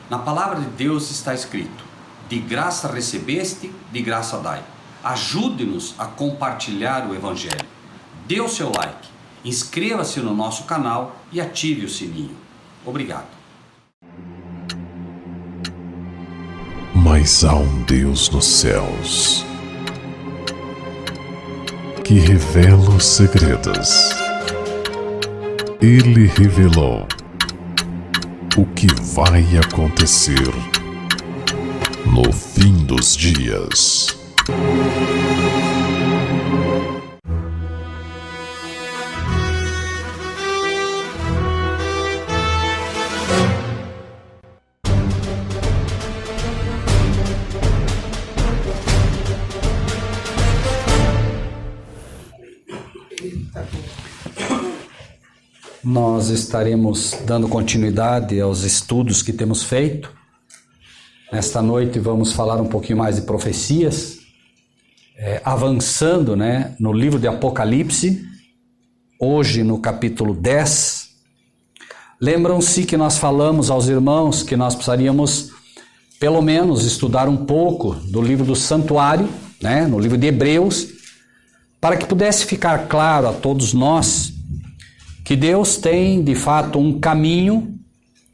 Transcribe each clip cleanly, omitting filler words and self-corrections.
Na palavra de Deus está escrito: de graça recebeste, de graça dai. Ajude-nos a compartilhar o Evangelho. Dê o seu like, inscreva-se no nosso canal e ative o sininho. Obrigado. Mas há um Deus nos céus que revela os segredos. Ele revelou o que vai acontecer no fim dos dias. Nós estaremos dando continuidade aos estudos que temos feito. Nesta noite vamos falar um pouquinho mais de profecias, avançando, no livro de Apocalipse, hoje no capítulo 10. Lembram-se que nós falamos aos irmãos que nós precisaríamos pelo menos estudar um pouco do livro do Santuário, no livro de Hebreus, para que pudesse ficar claro a todos nós que Deus tem, de fato, um caminho,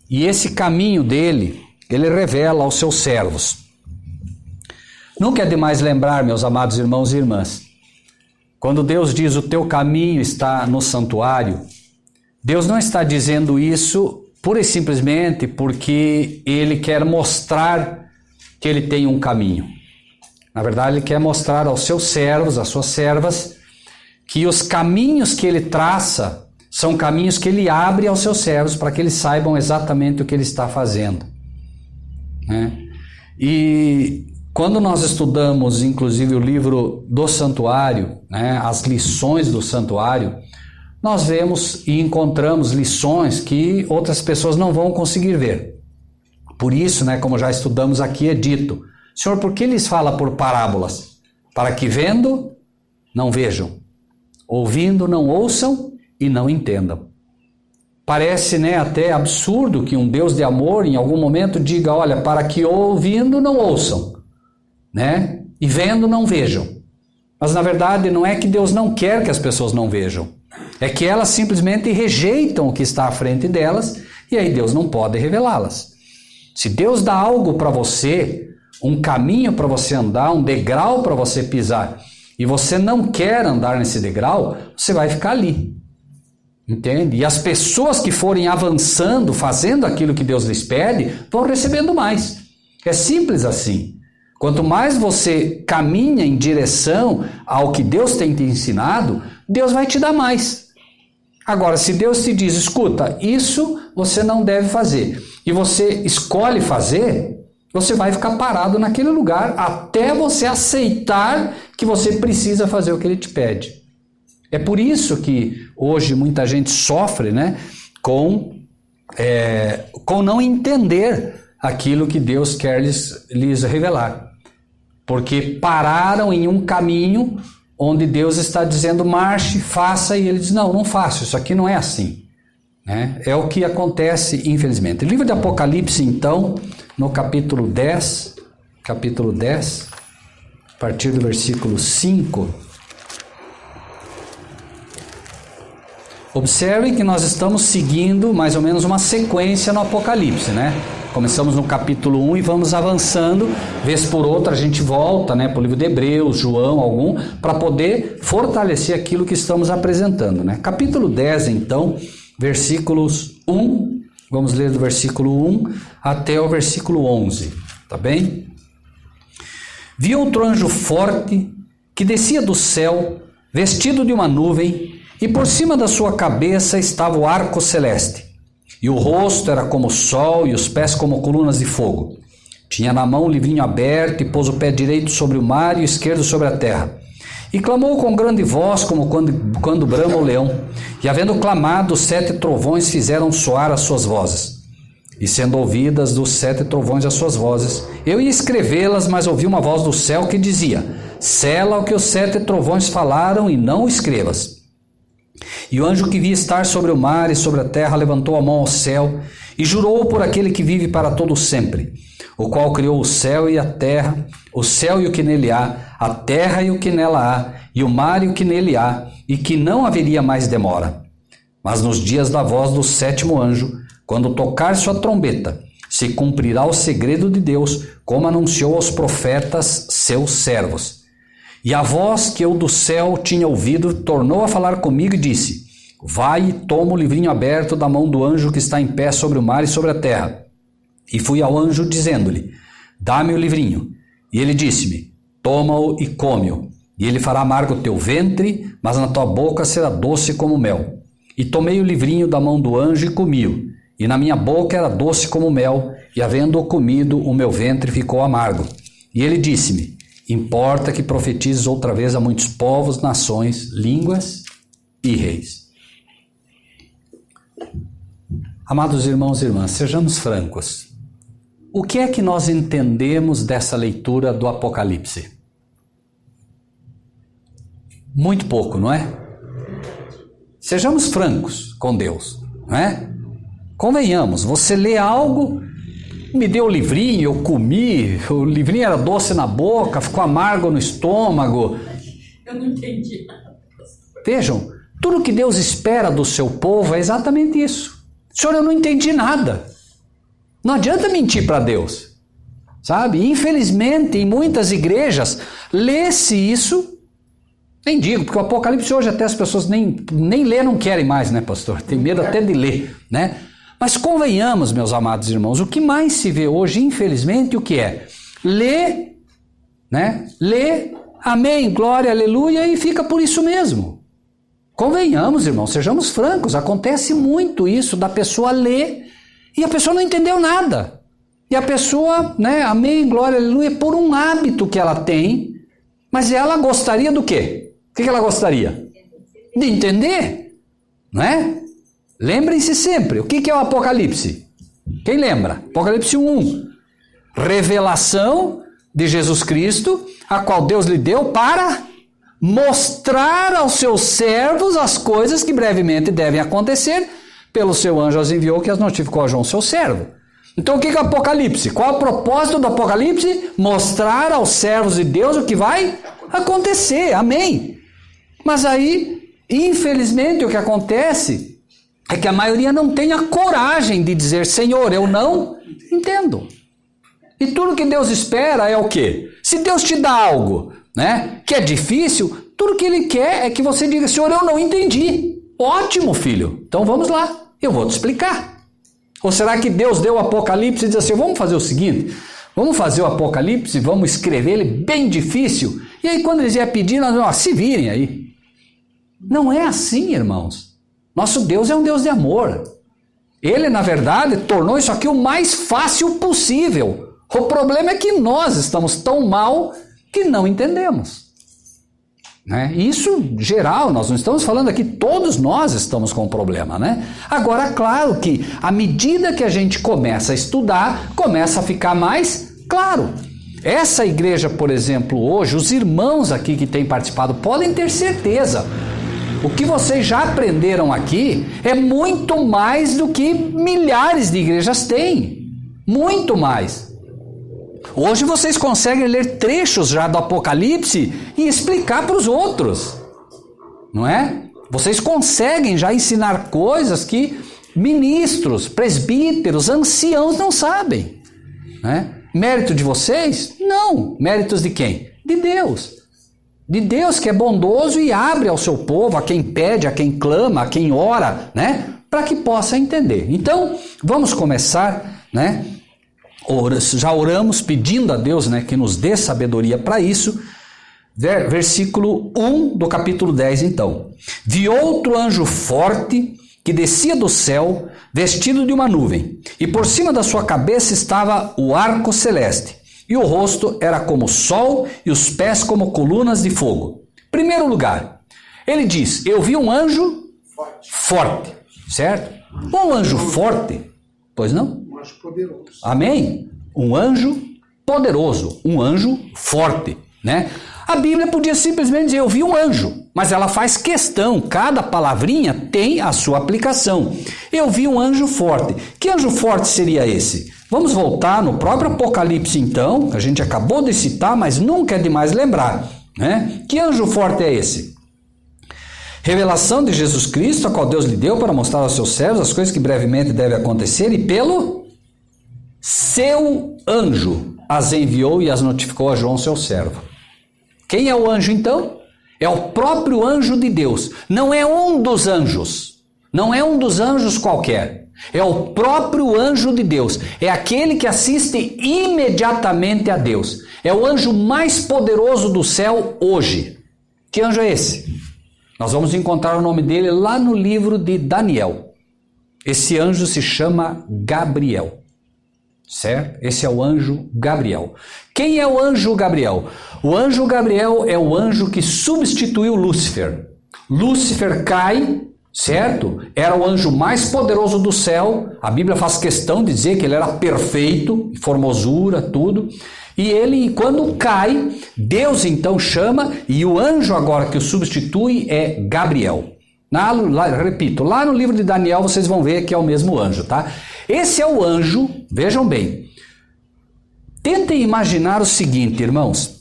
e esse caminho dele, ele revela aos seus servos. Nunca é demais lembrar, meus amados irmãos e irmãs, quando Deus diz o teu caminho está no santuário, Deus não está dizendo isso pura e simplesmente porque ele quer mostrar que ele tem um caminho. Na verdade, ele quer mostrar aos seus servos, às suas servas, que os caminhos que ele traça são caminhos que ele abre aos seus servos para que eles saibam exatamente o que ele está fazendo. E quando nós estudamos, inclusive, o livro do santuário, as lições do santuário, nós vemos e encontramos lições que outras pessoas não vão conseguir ver. Por isso, como já estudamos aqui, é dito: Senhor, por que lhes fala por parábolas? Para que vendo, não vejam, ouvindo, não ouçam e não entendam. Parece até absurdo que um Deus de amor em algum momento diga: olha, para que ouvindo não ouçam, e vendo não vejam. Mas na verdade não é que Deus não quer que as pessoas não vejam, é que elas simplesmente rejeitam o que está à frente delas e aí Deus não pode revelá-las. Se Deus dá algo para você, um caminho para você andar, um degrau para você pisar, e você não quer andar nesse degrau, você vai ficar ali. Entende? E as pessoas que forem avançando, fazendo aquilo que Deus lhes pede, vão recebendo mais. É simples assim. Quanto mais você caminha em direção ao que Deus tem te ensinado, Deus vai te dar mais. Agora, se Deus te diz: escuta, isso você não deve fazer, e você escolhe fazer, você vai ficar parado naquele lugar até você aceitar que você precisa fazer o que Ele te pede. É por isso que hoje muita gente sofre com não entender aquilo que Deus quer lhes revelar. Porque pararam em um caminho onde Deus está dizendo marche, faça, e ele diz: não faço, isso aqui não é assim. É o que acontece, infelizmente. O livro de Apocalipse, então, no capítulo 10, a partir do versículo 5... Observem que nós estamos seguindo mais ou menos uma sequência no Apocalipse, Começamos no capítulo 1 e vamos avançando, vez por outra a gente volta, para o livro de Hebreus, João, para poder fortalecer aquilo que estamos apresentando, Capítulo 10, então, versículos 1, vamos ler do versículo 1 até o versículo 11, tá bem? Vi outro anjo forte que descia do céu, vestido de uma nuvem, e por cima da sua cabeça estava o arco celeste, e o rosto era como o sol, e os pés como colunas de fogo. Tinha na mão um livrinho aberto, e pôs o pé direito sobre o mar e o esquerdo sobre a terra. E clamou com grande voz, como quando brama o leão. E havendo clamado, os 7 trovões fizeram soar as suas vozes. E sendo ouvidas dos 7 trovões as suas vozes, eu ia escrevê-las, mas ouvi uma voz do céu que dizia: sela o que os 7 trovões falaram e não o escrevas. E o anjo que via estar sobre o mar e sobre a terra levantou a mão ao céu E jurou por aquele que vive para todo sempre, o qual criou o céu e a terra, o céu e o que nele há, a terra e o que nela há, e o mar e o que nele há, e que não haveria mais demora. Mas nos dias da voz do sétimo anjo, quando tocar sua trombeta, se cumprirá o segredo de Deus, como anunciou aos profetas seus servos. E a voz que eu do céu tinha ouvido tornou a falar comigo e disse: vai e toma o livrinho aberto da mão do anjo que está em pé sobre o mar e sobre a terra. E fui ao anjo dizendo-lhe: dá-me o livrinho. E ele disse-me: toma-o e come-o. E ele fará amargo o teu ventre, mas na tua boca será doce como mel. E tomei o livrinho da mão do anjo e comi-o. E na minha boca era doce como mel, e havendo-o comido, o meu ventre ficou amargo. E ele disse-me: importa que profetizes outra vez a muitos povos, nações, línguas e reis. Amados irmãos e irmãs, sejamos francos. O que é que nós entendemos dessa leitura do Apocalipse? Muito pouco, não é? Sejamos francos com Deus, não é? Convenhamos, você lê algo, me deu o livrinho, eu comi, o livrinho era doce na boca, ficou amargo no estômago. Eu não entendi nada. Vejam, tudo que Deus espera do seu povo é exatamente isso. Senhor, eu não entendi nada. Não adianta mentir para Deus, sabe? Infelizmente, em muitas igrejas, lê-se isso, nem digo, porque o Apocalipse hoje até as pessoas nem ler não querem mais, né, pastor? Tem medo até de ler, né? Mas convenhamos, meus amados irmãos, o que mais se vê hoje, infelizmente, o que é? Lê, né? Lê, amém, glória, aleluia, e fica por isso mesmo. Convenhamos, irmãos, sejamos francos, acontece muito isso da pessoa ler e a pessoa não entendeu nada. E a pessoa, né, amém, glória, aleluia, por um hábito que ela tem, mas ela gostaria do quê? O que ela gostaria? De entender, não é? Lembrem-se sempre, o que é o Apocalipse? Quem lembra? Apocalipse 1. Revelação de Jesus Cristo, a qual Deus lhe deu para mostrar aos seus servos as coisas que brevemente devem acontecer. Pelo seu anjo as enviou, que as notificou a João, seu servo. Então o que é o Apocalipse? Qual é o propósito do Apocalipse? Mostrar aos servos de Deus o que vai acontecer. Amém? Mas aí, infelizmente, o que acontece é que a maioria não tem a coragem de dizer: Senhor, eu não entendo. E tudo que Deus espera é o quê? Se Deus te dá algo, né, que é difícil, tudo que Ele quer é que você diga: Senhor, eu não entendi. Ótimo, filho. Então vamos lá, eu vou te explicar. Ou será que Deus deu o Apocalipse e diz assim: vamos fazer o seguinte, vamos fazer o Apocalipse, vamos escrever ele bem difícil, e aí quando eles iam pedir, nós vamos, se virem aí. Não é assim, irmãos. Nosso Deus é um Deus de amor. Ele, na verdade, tornou isso aqui o mais fácil possível. O problema é que nós estamos tão mal que não entendemos. Né? Isso geral, nós não estamos falando aqui, todos nós estamos com um problema, né? Agora, claro que à medida que a gente começa a estudar, começa a ficar mais claro. Essa igreja, por exemplo, hoje, os irmãos aqui que têm participado podem ter certeza. O que vocês já aprenderam aqui é muito mais do que milhares de igrejas têm. Muito mais. Hoje vocês conseguem ler trechos já do Apocalipse e explicar para os outros. Não é? Vocês conseguem já ensinar coisas que ministros, presbíteros, anciãos não sabem. Né? Mérito de vocês? Não. Méritos de quem? De Deus. De Deus, que é bondoso e abre ao seu povo, a quem pede, a quem clama, a quem ora, né? Para que possa entender. Então, vamos começar, né? Já oramos pedindo a Deus, né, que nos dê sabedoria para isso. Versículo 1 do capítulo 10, então. Vi outro anjo forte que descia do céu, vestido de uma nuvem, e por cima da sua cabeça estava o arco celeste. E o rosto era como o sol e os pés como colunas de fogo. Primeiro lugar, ele diz: eu vi um anjo forte, certo? Um anjo forte, pois não? Poderoso. Amém? Um anjo poderoso, um anjo forte. né? A Bíblia podia simplesmente dizer, eu vi um anjo, mas ela faz questão, cada palavrinha tem a sua aplicação. Eu vi um anjo forte. Que anjo forte seria esse? Vamos voltar no próprio Apocalipse então, a gente acabou de citar, mas nunca é demais lembrar, né? Que anjo forte é esse? Revelação de Jesus Cristo, a qual Deus lhe deu para mostrar aos seus servos as coisas que brevemente devem acontecer, e pelo seu anjo as enviou e as notificou a João, seu servo. Quem é o anjo então? É o próprio anjo de Deus. Não é um dos anjos. Não é um dos anjos qualquer. É o próprio anjo de Deus. É aquele que assiste imediatamente a Deus. É o anjo mais poderoso do céu hoje. Que anjo é esse? Nós vamos encontrar o nome dele lá no livro de Daniel. Esse anjo se chama Gabriel. Certo? Esse é o anjo Gabriel. Quem é o anjo Gabriel? O anjo Gabriel é o anjo que substituiu Lúcifer. Lúcifer cai, certo? Era o anjo mais poderoso do céu. A Bíblia faz questão de dizer que ele era perfeito, formosura, tudo. E ele, quando cai, Deus então chama, e o anjo agora que o substitui é Gabriel. Repito, lá no livro de Daniel vocês vão ver que é o mesmo anjo, tá? Esse é o anjo, vejam bem. Tentem imaginar o seguinte, irmãos.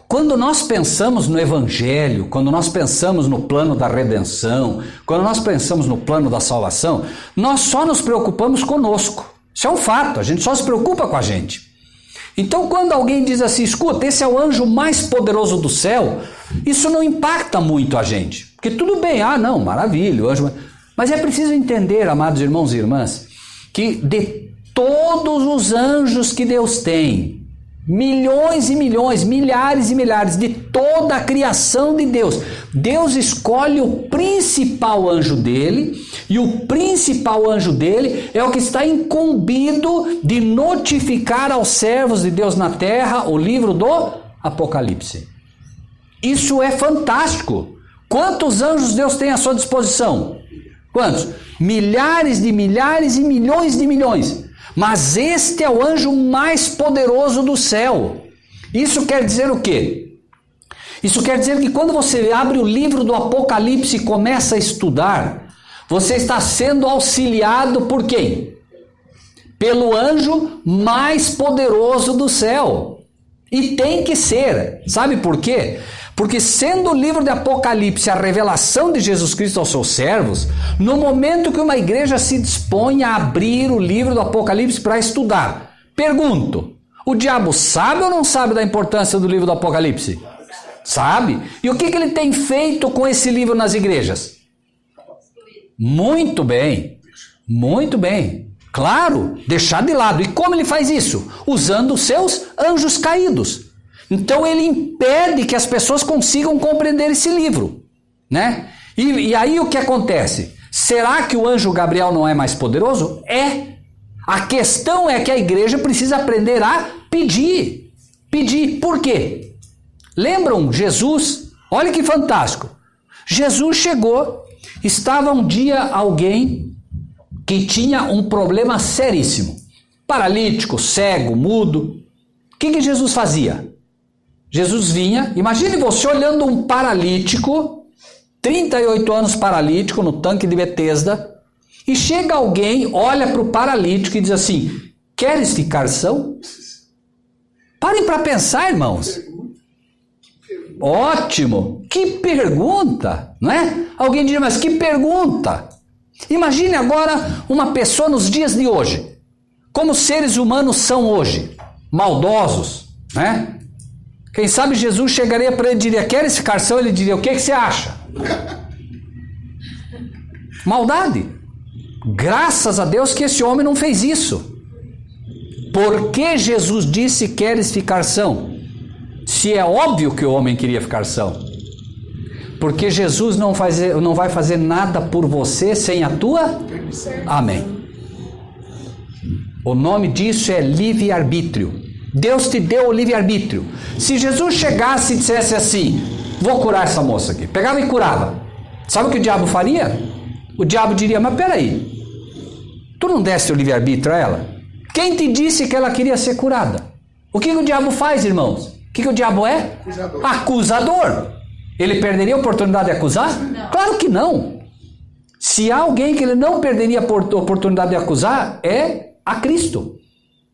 Quando nós pensamos no Evangelho, quando nós pensamos no plano da redenção, quando nós pensamos no plano da salvação, nós só nos preocupamos conosco. Isso é um fato, a gente só se preocupa com a gente. Então, quando alguém diz assim, escuta, esse é o anjo mais poderoso do céu, isso não impacta muito a gente. Porque tudo bem, não, maravilha, o anjo... Mas é preciso entender, amados irmãos e irmãs, que de todos os anjos que Deus tem, milhões e milhões, milhares e milhares, de toda a criação de Deus, Deus escolhe o principal anjo dele, e o principal anjo dele é o que está incumbido de notificar aos servos de Deus na terra o livro do Apocalipse. Isso é fantástico. Quantos anjos Deus tem à sua disposição? Quantos? Milhares e milhões de milhões. Mas este é o anjo mais poderoso do céu. Isso quer dizer o quê? Isso quer dizer que quando você abre o livro do Apocalipse e começa a estudar, você está sendo auxiliado por quem? Pelo anjo mais poderoso do céu. E tem que ser. Sabe por quê? Porque sendo o livro de Apocalipse a revelação de Jesus Cristo aos seus servos, no momento que uma igreja se dispõe a abrir o livro do Apocalipse para estudar, pergunto, o diabo sabe ou não sabe da importância do livro do Apocalipse? Sabe? E o que ele tem feito com esse livro nas igrejas? Muito bem, muito bem. Claro, deixar de lado. E como ele faz isso? Usando os seus anjos caídos. Então ele impede que as pessoas consigam compreender esse livro, né? E aí o que acontece? Será que o anjo Gabriel não é mais poderoso? É. A questão é que a igreja precisa aprender a pedir. Pedir. Por quê? Lembram Jesus? Olha que fantástico. Jesus chegou, estava um dia alguém que tinha um problema seríssimo. Paralítico, cego, mudo. O que Jesus fazia? Jesus vinha, imagine você olhando um paralítico, 38 anos paralítico no tanque de Betesda, e chega alguém, olha para o paralítico e diz assim, queres ficar são? Parem para pensar, irmãos. Ótimo, que pergunta, não é? Alguém diz, mas que pergunta? Imagine agora uma pessoa nos dias de hoje, como os seres humanos são hoje, maldosos, né? Quem sabe Jesus chegaria para ele e diria, queres ficar são? Ele diria, o que você acha? Maldade. Graças a Deus que esse homem não fez isso. Por que Jesus disse, queres ficar são? Se é óbvio que o homem queria ficar são. Porque Jesus não vai fazer nada por você sem a tua? Amém. O nome disso é livre-arbítrio. Deus te deu o livre-arbítrio. Se Jesus chegasse e dissesse assim, vou curar essa moça aqui, pegava e curava, sabe o que o diabo faria? O diabo diria, mas peraí, tu não deste o livre-arbítrio a ela? Quem te disse que ela queria ser curada? O que o diabo faz, irmãos? que o diabo é? Acusador. Ele perderia a oportunidade de acusar? Não. Claro que não. Se há alguém que ele não perderia a oportunidade de acusar, é a Cristo.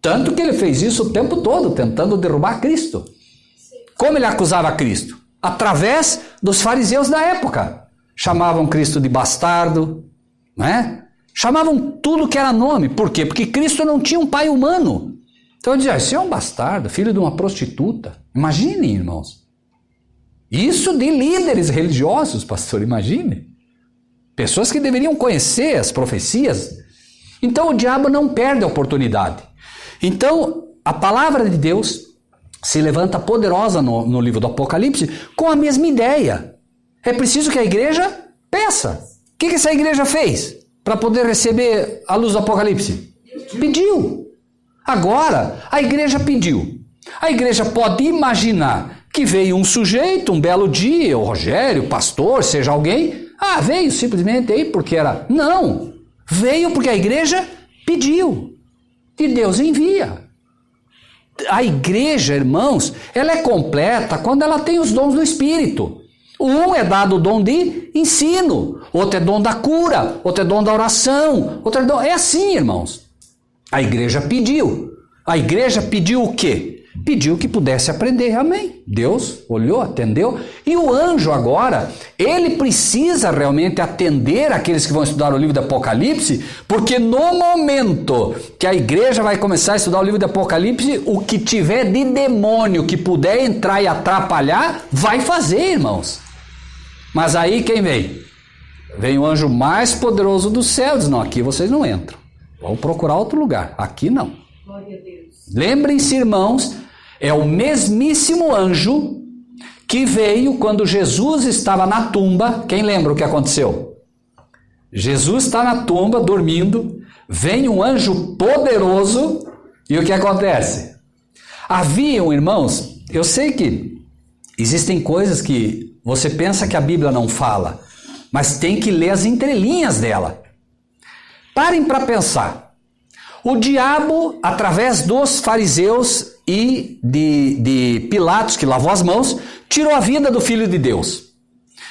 Tanto que ele fez isso o tempo todo, tentando derrubar Cristo. Como ele acusava Cristo? Através dos fariseus da época. Chamavam Cristo de bastardo, né? Chamavam tudo que era nome. Por quê? Porque Cristo não tinha um pai humano. Então ele dizia, esse é um bastardo, filho de uma prostituta. Imaginem, irmãos. Isso de líderes religiosos, pastor, imagine. Pessoas que deveriam conhecer as profecias. Então o diabo não perde a oportunidade. Então a palavra de Deus se levanta poderosa no livro do Apocalipse com a mesma ideia. É preciso que a igreja peça. O que essa igreja fez para poder receber a luz do Apocalipse? Pediu. Agora, a igreja pediu. A igreja pode imaginar que veio um sujeito, um belo dia, o Rogério, pastor, seja alguém. Veio simplesmente aí porque era. Não. Veio porque a igreja pediu. E Deus envia. A igreja, irmãos, ela é completa quando ela tem os dons do Espírito. Um é dado o dom de ensino, outro é dom da cura, outro é dom da oração, outro é dom... É assim, irmãos. A igreja pediu. A igreja pediu o quê? Pediu que pudesse aprender. Amém. Deus olhou, atendeu. E o anjo agora, ele precisa realmente atender aqueles que vão estudar o livro do Apocalipse, porque no momento que a igreja vai começar a estudar o livro do Apocalipse, o que tiver de demônio que puder entrar e atrapalhar, vai fazer, irmãos. Mas aí quem vem? Vem o anjo mais poderoso do céu, diz, não, aqui vocês não entram. Vão procurar outro lugar. Aqui não. Glória a Deus. Lembrem-se, irmãos, é o mesmíssimo anjo que veio quando Jesus estava na tumba. Quem lembra o que aconteceu? Jesus está na tumba, dormindo, vem um anjo poderoso e o que acontece? Haviam, irmãos, eu sei que existem coisas que você pensa que a Bíblia não fala, mas tem que ler as entrelinhas dela. Parem para pensar. O diabo, através dos fariseus e de Pilatos, que lavou as mãos, tirou a vida do Filho de Deus.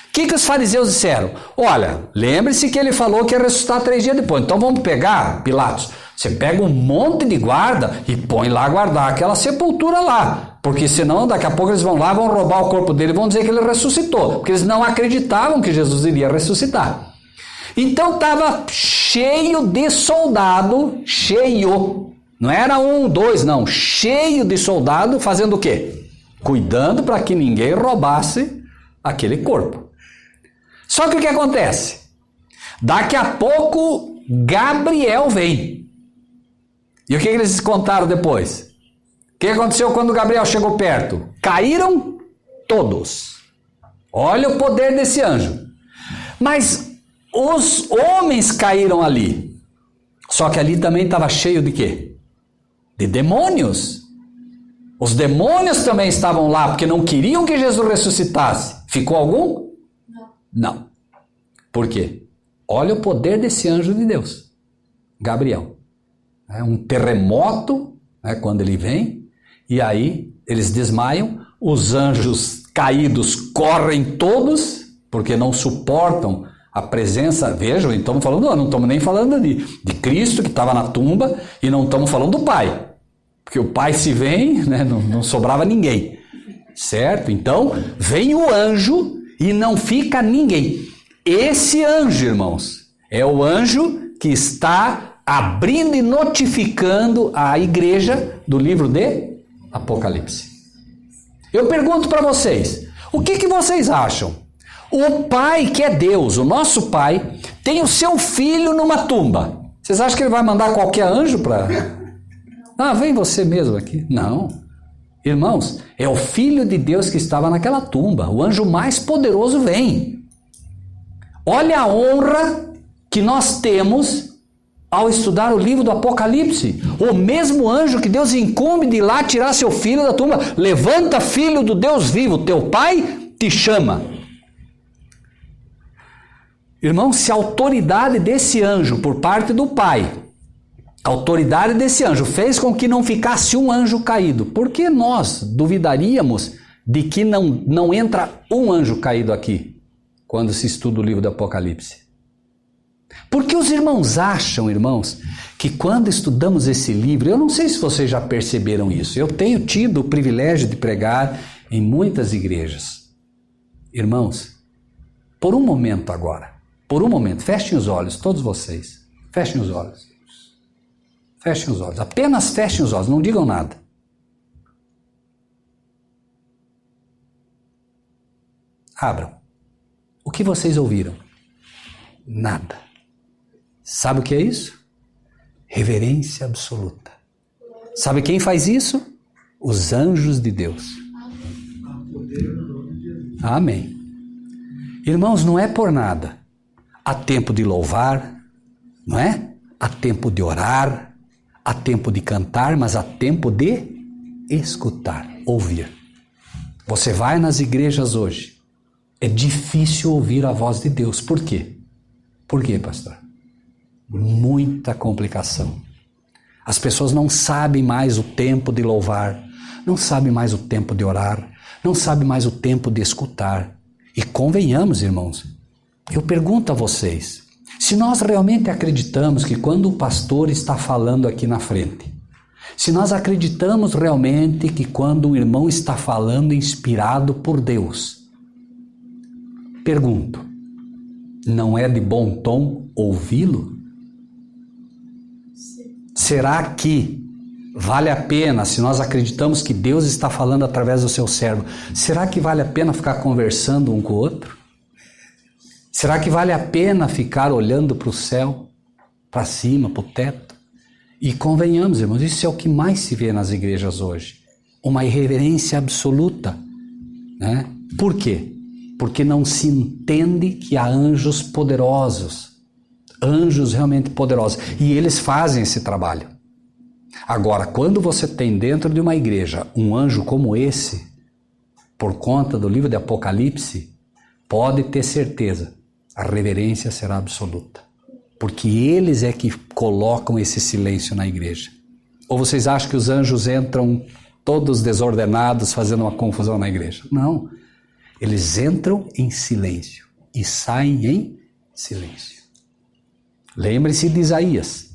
O que os fariseus disseram? Olha, lembre-se que ele falou que ia ressuscitar 3 dias depois. Então vamos pegar, Pilatos, você pega um monte de guarda e põe lá guardar aquela sepultura lá. Porque senão daqui a pouco eles vão lá, vão roubar o corpo dele e vão dizer que ele ressuscitou. Porque eles não acreditavam que Jesus iria ressuscitar. Então estava cheio de soldado, cheio, não era 1, 2, não, cheio de soldado fazendo o quê? Cuidando para que ninguém roubasse aquele corpo. Só que o que acontece? Daqui a pouco Gabriel vem. E o que eles contaram depois? O que aconteceu quando Gabriel chegou perto? Caíram todos. Olha o poder desse anjo. Mas os homens caíram ali. Só que ali também estava cheio de quê? De demônios. Os demônios também estavam lá, porque não queriam que Jesus ressuscitasse. Ficou algum? Não. Por quê? Olha o poder desse anjo de Deus. Gabriel. É um terremoto, né, quando ele vem, e aí eles desmaiam, os anjos caídos correm todos, porque não suportam a presença. Vejam, não estamos nem falando de Cristo que estava na tumba, e não estamos falando do Pai, porque o Pai se vem, né, não sobrava ninguém, certo? Então vem o anjo e não fica ninguém. Esse anjo, irmãos, é o anjo que está abrindo e notificando a igreja do livro de Apocalipse. Eu pergunto para vocês, o que vocês acham? O Pai, que é Deus, o nosso Pai, tem o seu filho numa tumba. Vocês acham que ele vai mandar qualquer anjo para... vem você mesmo aqui. Não. Irmãos, é o Filho de Deus que estava naquela tumba. O anjo mais poderoso vem. Olha a honra que nós temos ao estudar o livro do Apocalipse. O mesmo anjo que Deus incumbe de ir lá tirar seu filho da tumba. Levanta, filho do Deus vivo, teu pai te chama. Irmão, se a autoridade desse anjo por parte do Pai A autoridade desse anjo fez com que não ficasse um anjo caído. Por que nós duvidaríamos de que não entra um anjo caído aqui, quando se estuda o livro do Apocalipse? Porque os irmãos acham, irmãos, que quando estudamos esse livro, eu não sei se vocês já perceberam isso, eu tenho tido o privilégio de pregar em muitas igrejas. Irmãos, por um momento agora, fechem os olhos, todos vocês, fechem os olhos. Fechem os olhos, apenas fechem os olhos, não digam nada. Abram. O que vocês ouviram? Nada. Sabe o que é isso? Reverência absoluta. Sabe quem faz isso? Os anjos de Deus. Amém. Irmãos, não é por nada. Há tempo de louvar, não é? Há tempo de orar, há tempo de cantar, mas há tempo de escutar, ouvir. Você vai nas igrejas hoje, é difícil ouvir a voz de Deus. Por quê? Por quê, pastor? Muita complicação. As pessoas não sabem mais o tempo de louvar, não sabem mais o tempo de orar, não sabem mais o tempo de escutar. E convenhamos, irmãos, eu pergunto a vocês, se nós realmente acreditamos que quando o pastor está falando aqui na frente, se nós acreditamos realmente que quando o irmão está falando inspirado por Deus, pergunto, não é de bom tom ouvi-lo? Será que vale a pena, se nós acreditamos que Deus está falando através do seu servo, será que vale a pena ficar conversando um com o outro? Será que vale a pena ficar olhando para o céu, para cima, para o teto? E convenhamos, irmãos, isso é o que mais se vê nas igrejas hoje. Uma irreverência absoluta, né? Por quê? Porque não se entende que há anjos poderosos, anjos realmente poderosos, e eles fazem esse trabalho. Agora, quando você tem dentro de uma igreja um anjo como esse, por conta do livro de Apocalipse, pode ter certeza, a reverência será absoluta. Porque eles é que colocam esse silêncio na igreja. Ou vocês acham que os anjos entram todos desordenados, fazendo uma confusão na igreja? Não. Eles entram em silêncio e saem em silêncio. Lembre-se de Isaías,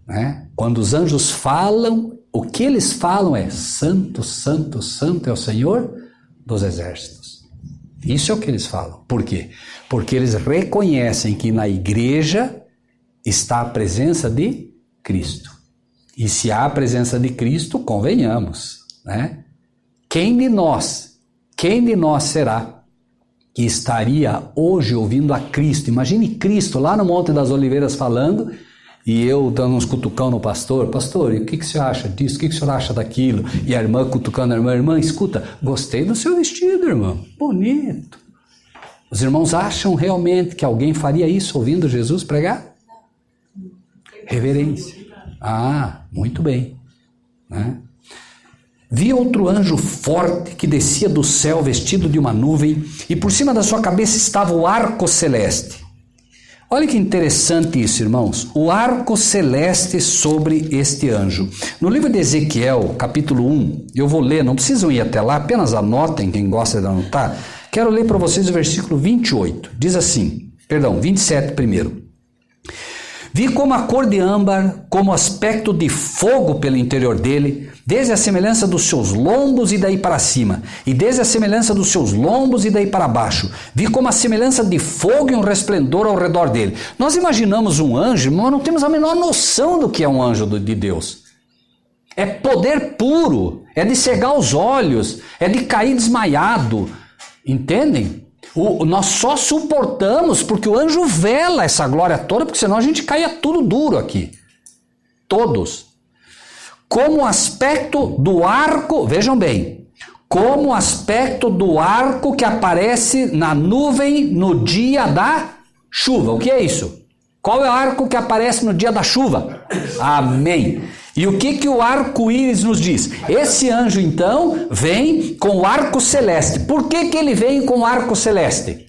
né? Quando os anjos falam, o que eles falam é Santo, Santo, Santo é o Senhor dos Exércitos. Isso é o que eles falam. Por quê? Porque eles reconhecem que na igreja está a presença de Cristo. E se há a presença de Cristo, convenhamos, né? Quem de nós será que estaria hoje ouvindo a Cristo? Imagine Cristo lá no Monte das Oliveiras falando e eu dando uns cutucão no pastor. Pastor, e o que o senhor acha disso? O que o senhor acha daquilo? E a irmã cutucando a irmã. Irmã, escuta, gostei do seu vestido, irmão. Bonito. Os irmãos acham realmente que alguém faria isso ouvindo Jesus pregar? Reverência. Ah, muito bem. Né? Vi outro anjo forte que descia do céu vestido de uma nuvem e por cima da sua cabeça estava o arco celeste. Olha que interessante isso, irmãos. O arco celeste sobre este anjo. No livro de Ezequiel, capítulo 1, eu vou ler, não precisam ir até lá, apenas anotem, quem gosta de anotar. Quero ler para vocês o versículo 28. Diz assim, 27 primeiro. Vi como a cor de âmbar, como aspecto de fogo pelo interior dele, desde a semelhança dos seus lombos e daí para cima, e desde a semelhança dos seus lombos e daí para baixo. Vi como a semelhança de fogo e um resplendor ao redor dele. Nós imaginamos um anjo, mas não temos a menor noção do que é um anjo de Deus. É poder puro, é de cegar os olhos, é de cair desmaiado. Entendem? Nós só suportamos porque o anjo vela essa glória toda, porque senão a gente caia tudo duro aqui. Todos. Como o aspecto do arco, vejam bem, como o aspecto do arco que aparece na nuvem no dia da chuva. O que é isso? Qual é o arco que aparece no dia da chuva? Amém. E o que o arco-íris nos diz? Esse anjo, então, vem com o arco celeste. Por que ele vem com o arco celeste?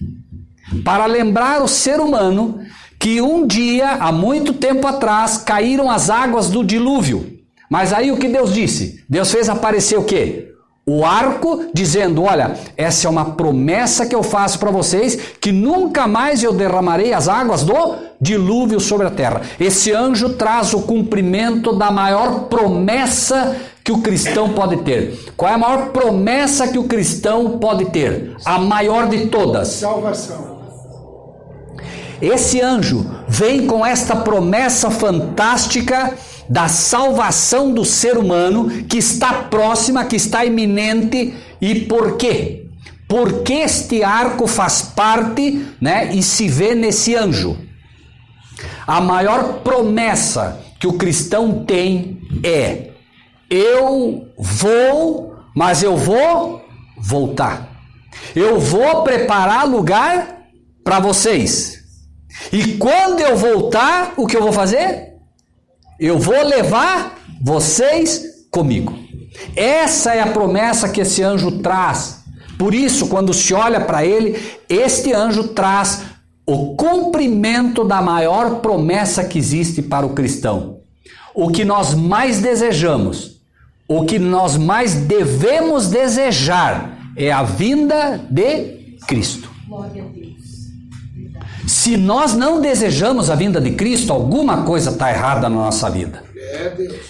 Para lembrar o ser humano que um dia, há muito tempo atrás, caíram as águas do dilúvio. Mas aí o que Deus disse? Deus fez aparecer o quê? O arco, dizendo, olha, essa é uma promessa que eu faço para vocês, que nunca mais eu derramarei as águas do dilúvio sobre a terra. Esse anjo traz o cumprimento da maior promessa que o cristão pode ter. Qual é a maior promessa que o cristão pode ter? A maior de todas. Salvação. Esse anjo vem com esta promessa fantástica da salvação do ser humano, que está próxima, que está iminente. E por quê? Porque este arco faz parte, né, e se vê nesse anjo. A maior promessa que o cristão tem é: eu vou, mas eu vou voltar. Eu vou preparar lugar para vocês. E quando eu voltar, o que eu vou fazer? Eu vou levar vocês comigo. Essa é a promessa que esse anjo traz. Por isso, quando se olha para ele, este anjo traz o cumprimento da maior promessa que existe para o cristão. O que nós mais desejamos, o que nós mais devemos desejar é a vinda de Cristo. Glória a Deus. Se nós não desejamos a vinda de Cristo, alguma coisa está errada na nossa vida.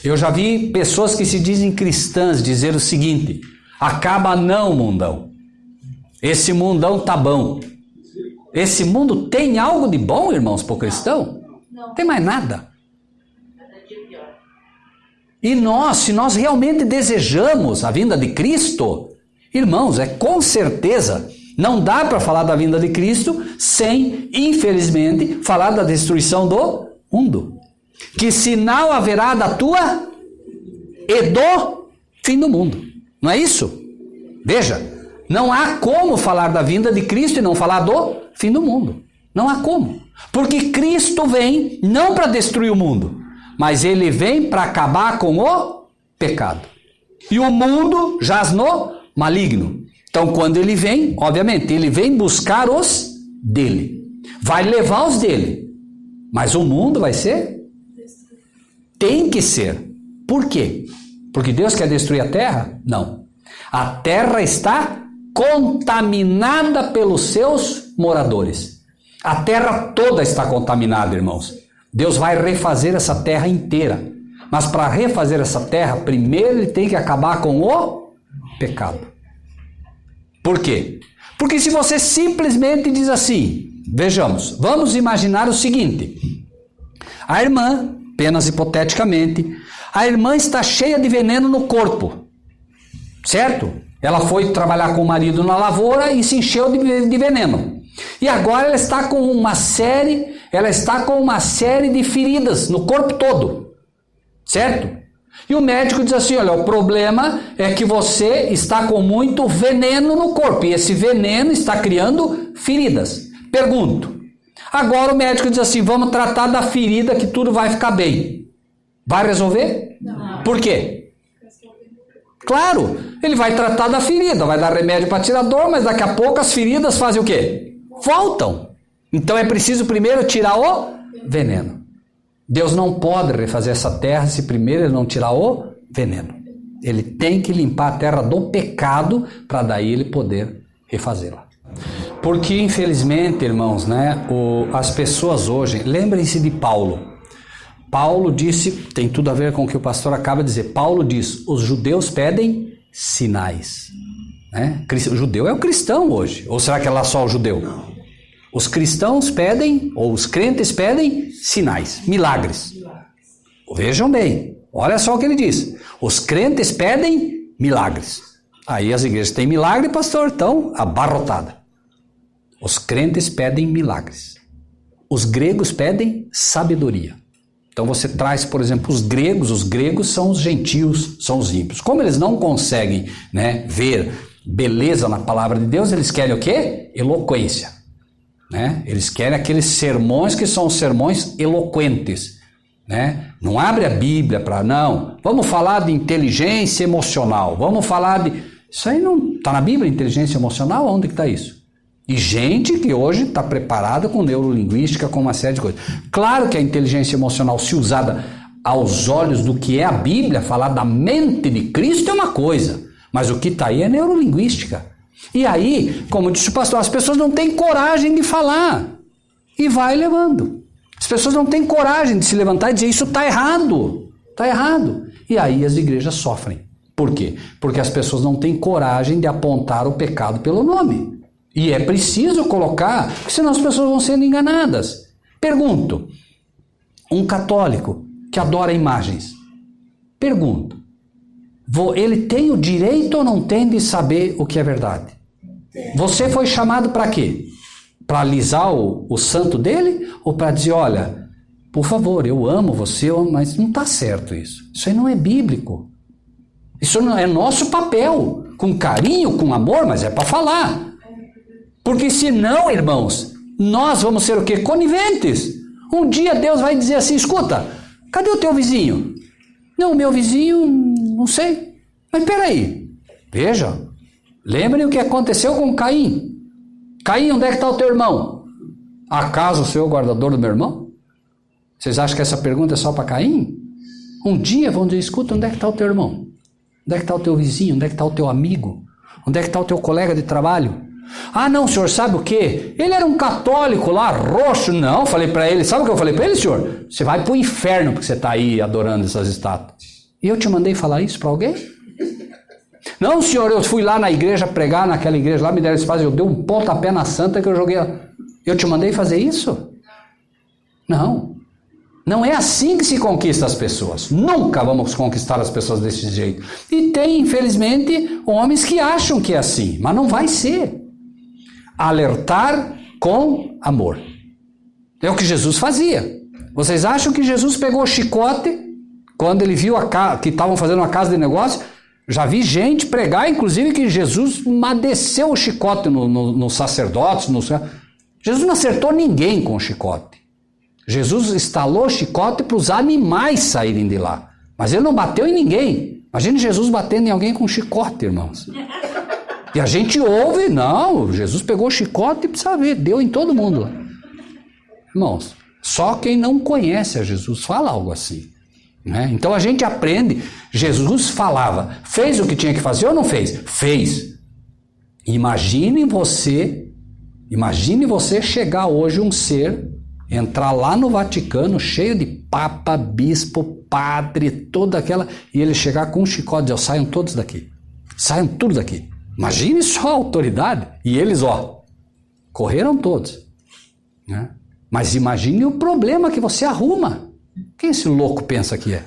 Eu já vi pessoas que se dizem cristãs dizer o seguinte: acaba não, mundão. Esse mundão tá bom. Esse mundo tem algo de bom, irmãos, para o cristão? Não tem mais nada. E nós, se nós realmente desejamos a vinda de Cristo, irmãos, com certeza, não dá para falar da vinda de Cristo sem, infelizmente, falar da destruição do mundo. Que sinal haverá da tua e do fim do mundo? Não é isso? Veja, não há como falar da vinda de Cristo e não falar do fim do mundo. Não há como. Porque Cristo vem não para destruir o mundo, mas ele vem para acabar com o pecado. E o mundo jaz no maligno. Então, quando ele vem, obviamente, ele vem buscar os dele. Vai levar os dele. Mas o mundo vai ser? Tem que ser. Por quê? Porque Deus quer destruir a terra? Não. A terra está contaminada pelos seus moradores. A terra toda está contaminada, irmãos. Deus vai refazer essa terra inteira. Mas para refazer essa terra, primeiro ele tem que acabar com o pecado. Por quê? Porque se você simplesmente diz assim, vejamos, vamos imaginar o seguinte: a irmã, apenas hipoteticamente, a irmã está cheia de veneno no corpo, certo? Ela foi trabalhar com o marido na lavoura e se encheu de veneno. E agora ela está com uma série de feridas no corpo todo, certo? E o médico diz assim: olha, o problema é que você está com muito veneno no corpo e esse veneno está criando feridas. Pergunto, agora o médico diz assim: vamos tratar da ferida que tudo vai ficar bem. Vai resolver? Não. Por quê? Claro, ele vai tratar da ferida, vai dar remédio para tirar dor, mas daqui a pouco as feridas fazem o quê? Voltam. Então é preciso primeiro tirar o veneno. Deus não pode refazer essa terra se primeiro ele não tirar o veneno. Ele tem que limpar a terra do pecado para daí ele poder refazê-la. Porque infelizmente, irmãos, né, as pessoas hoje, lembrem-se de Paulo. Paulo disse, tem tudo a ver com o que o pastor acaba de dizer. Paulo diz: os judeus pedem sinais. Né? O judeu é o cristão hoje. Ou será que é lá só o judeu? Não. Os cristãos pedem, ou os crentes pedem sinais, milagres. Vejam bem, olha só o que ele diz. Os crentes pedem milagres. Aí as igrejas têm milagre, pastor, estão abarrotadas. Os crentes pedem milagres. Os gregos pedem sabedoria. Então você traz, por exemplo, os gregos são os gentios, são os ímpios. Como eles não conseguem, né, ver beleza na palavra de Deus, eles querem o quê? Eloquência. Né? Eles querem aqueles sermões que são sermões eloquentes, né? Não abre a Bíblia para não. Vamos falar de inteligência emocional. Vamos falar de... Isso aí não está na Bíblia, inteligência emocional? Onde que está isso? E gente que hoje está preparada com neurolinguística, com uma série de coisas. Claro que a inteligência emocional, se usada aos olhos do que é a Bíblia, falar da mente de Cristo é uma coisa, mas o que está aí é neurolinguística. E aí, como disse o pastor, as pessoas não têm coragem de falar e vai levando. As pessoas não têm coragem de se levantar e dizer isso está errado, está errado. E aí as igrejas sofrem. Por quê? Porque as pessoas não têm coragem de apontar o pecado pelo nome. E é preciso colocar, porque senão as pessoas vão sendo enganadas. Pergunto, um católico que adora imagens, pergunto, ele tem o direito ou não tem de saber o que é verdade? Você foi chamado para quê? Para alisar o santo dele? Ou para dizer, olha, por favor, eu amo você, mas não está certo isso. Isso aí não é bíblico. Isso não é nosso papel. Com carinho, com amor, mas é para falar. Porque senão, irmãos, nós vamos ser o quê? Coniventes. Um dia Deus vai dizer assim, escuta, cadê o teu vizinho? Não, o meu vizinho, não sei. Mas peraí, veja, lembrem o que aconteceu com Caim. Caim, onde é que está o teu irmão? Acaso o Senhor é o guardador do meu irmão? Vocês acham que essa pergunta é só para Caim? Um dia vão dizer, escuta, onde é que está o teu irmão? Onde é que está o teu vizinho? Onde é que está o teu amigo? Onde é que está o teu colega de trabalho? Ah, não, senhor, sabe o quê? Ele era um católico lá, roxo. Não, falei para ele, sabe o que eu falei para ele, senhor? Você vai para o inferno porque você está aí adorando essas estátuas. E eu te mandei falar isso para alguém? Não, senhor, eu fui lá na igreja pregar, naquela igreja lá, me deram espaço, eu dei um pontapé na santa que eu joguei. Eu te mandei fazer isso? Não. Não é assim que se conquista as pessoas. Nunca vamos conquistar as pessoas desse jeito. E tem, infelizmente, homens que acham que é assim, mas não vai ser. Alertar com amor. É o que Jesus fazia. Vocês acham que Jesus pegou o chicote quando ele viu que estavam fazendo uma casa de negócio? Já vi gente pregar, inclusive, que Jesus desceu o chicote nos sacerdotes. Jesus não acertou ninguém com o chicote. Jesus instalou o chicote para os animais saírem de lá. Mas ele não bateu em ninguém. Imagine Jesus batendo em alguém com um chicote, irmãos. E a gente ouve, não, Jesus pegou o chicote e precisa ver, deu em todo mundo lá. Irmãos, só quem não conhece a Jesus fala algo assim. Né? Então a gente aprende, Jesus falava, fez o que tinha que fazer ou não fez? Fez. Imagine você chegar hoje um ser, entrar lá no Vaticano, cheio de papa, bispo, padre, toda aquela, e ele chegar com um chicote e dizer, saiam todos daqui, saiam tudo daqui. Imagine só a autoridade. E eles, correram todos. Né? Mas imagine o problema que você arruma. Quem esse louco pensa que é?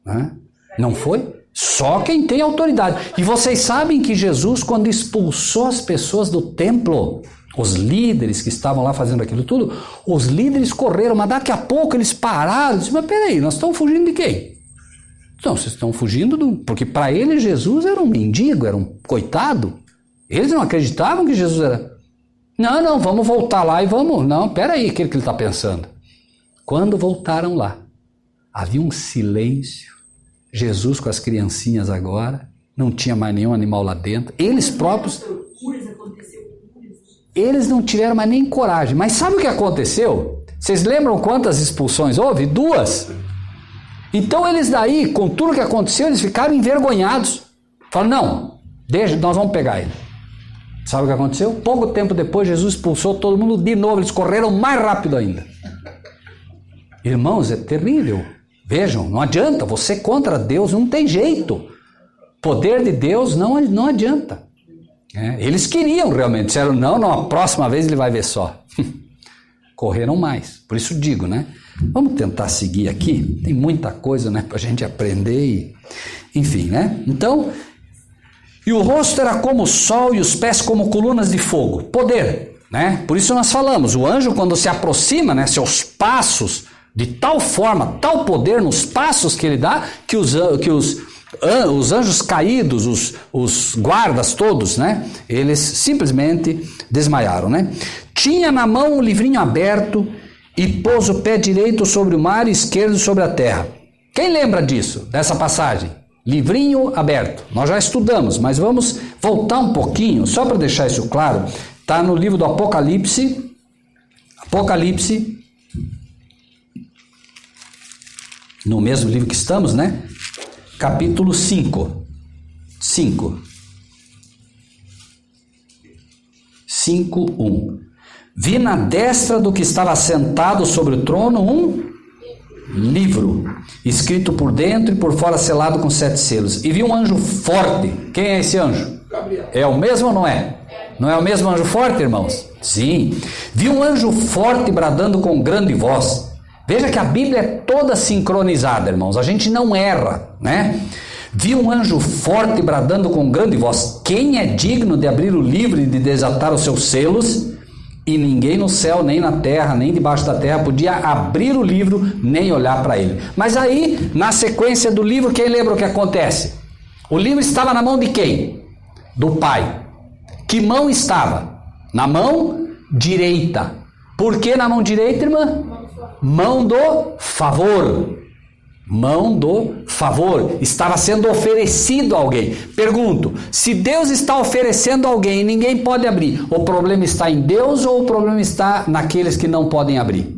Né? Não foi? Só quem tem autoridade. E vocês sabem que Jesus, quando expulsou as pessoas do templo, os líderes que estavam lá fazendo aquilo tudo, os líderes correram, mas daqui a pouco eles pararam e disseram, mas peraí, nós estamos fugindo de quem? Não, vocês estão fugindo porque para eles Jesus era um mendigo, era um coitado. Eles não acreditavam que Jesus era. Não, vamos voltar lá e vamos. Não, peraí, o que ele está pensando? Quando voltaram lá, havia um silêncio. Jesus com as criancinhas agora, não tinha mais nenhum animal lá dentro. Eles próprios, eles não tiveram mais nem coragem. Mas sabe o que aconteceu? Vocês lembram quantas expulsões houve? 2. Então eles daí, com tudo que aconteceu, eles ficaram envergonhados. Falaram, não, nós vamos pegar ele. Sabe o que aconteceu? Pouco tempo depois, Jesus expulsou todo mundo de novo, eles correram mais rápido ainda. Irmãos, é terrível. Vejam, não adianta, você contra Deus não tem jeito. Poder de Deus não adianta. Eles queriam realmente, disseram, não, a próxima vez ele vai ver só. Correram mais, por isso digo, né? Vamos tentar seguir aqui, tem muita coisa, né, pra gente aprender, enfim, né? Então, e o rosto era como o sol e os pés como colunas de fogo, poder, né? Por isso nós falamos, o anjo quando se aproxima, né, seus passos, de tal forma, tal poder nos passos que ele dá, que os anjos caídos, os guardas todos, né, eles simplesmente desmaiaram, né? Tinha na mão o livrinho aberto e pôs o pé direito sobre o mar e esquerdo sobre a terra. Quem lembra disso, dessa passagem? Livrinho aberto. Nós já estudamos, mas vamos voltar um pouquinho, só para deixar isso claro. Está no livro do Apocalipse. Apocalipse. No mesmo livro que estamos, né? Capítulo 5. 5:1. Vi na destra do que estava sentado sobre o trono um livro, escrito por dentro e por fora selado com 7 selos. E vi um anjo forte. Quem é esse anjo? Gabriel. É o mesmo ou não é? Não é o mesmo anjo forte, irmãos? Sim. Vi um anjo forte bradando com grande voz. Veja que a Bíblia é toda sincronizada, irmãos. A gente não erra, né? Vi um anjo forte bradando com grande voz. Quem é digno de abrir o livro e de desatar os seus selos? E ninguém no céu, nem na terra, nem debaixo da terra podia abrir o livro, nem olhar para ele. Mas aí, na sequência do livro, quem lembra o que acontece? O livro estava na mão de quem? Do Pai. Que mão estava? Na mão direita. Por que na mão direita, irmã? Mão do favor. Mão do favor. Estava sendo oferecido a alguém. Pergunto, se Deus está oferecendo a alguém e ninguém pode abrir, o problema está em Deus ou o problema está naqueles que não podem abrir?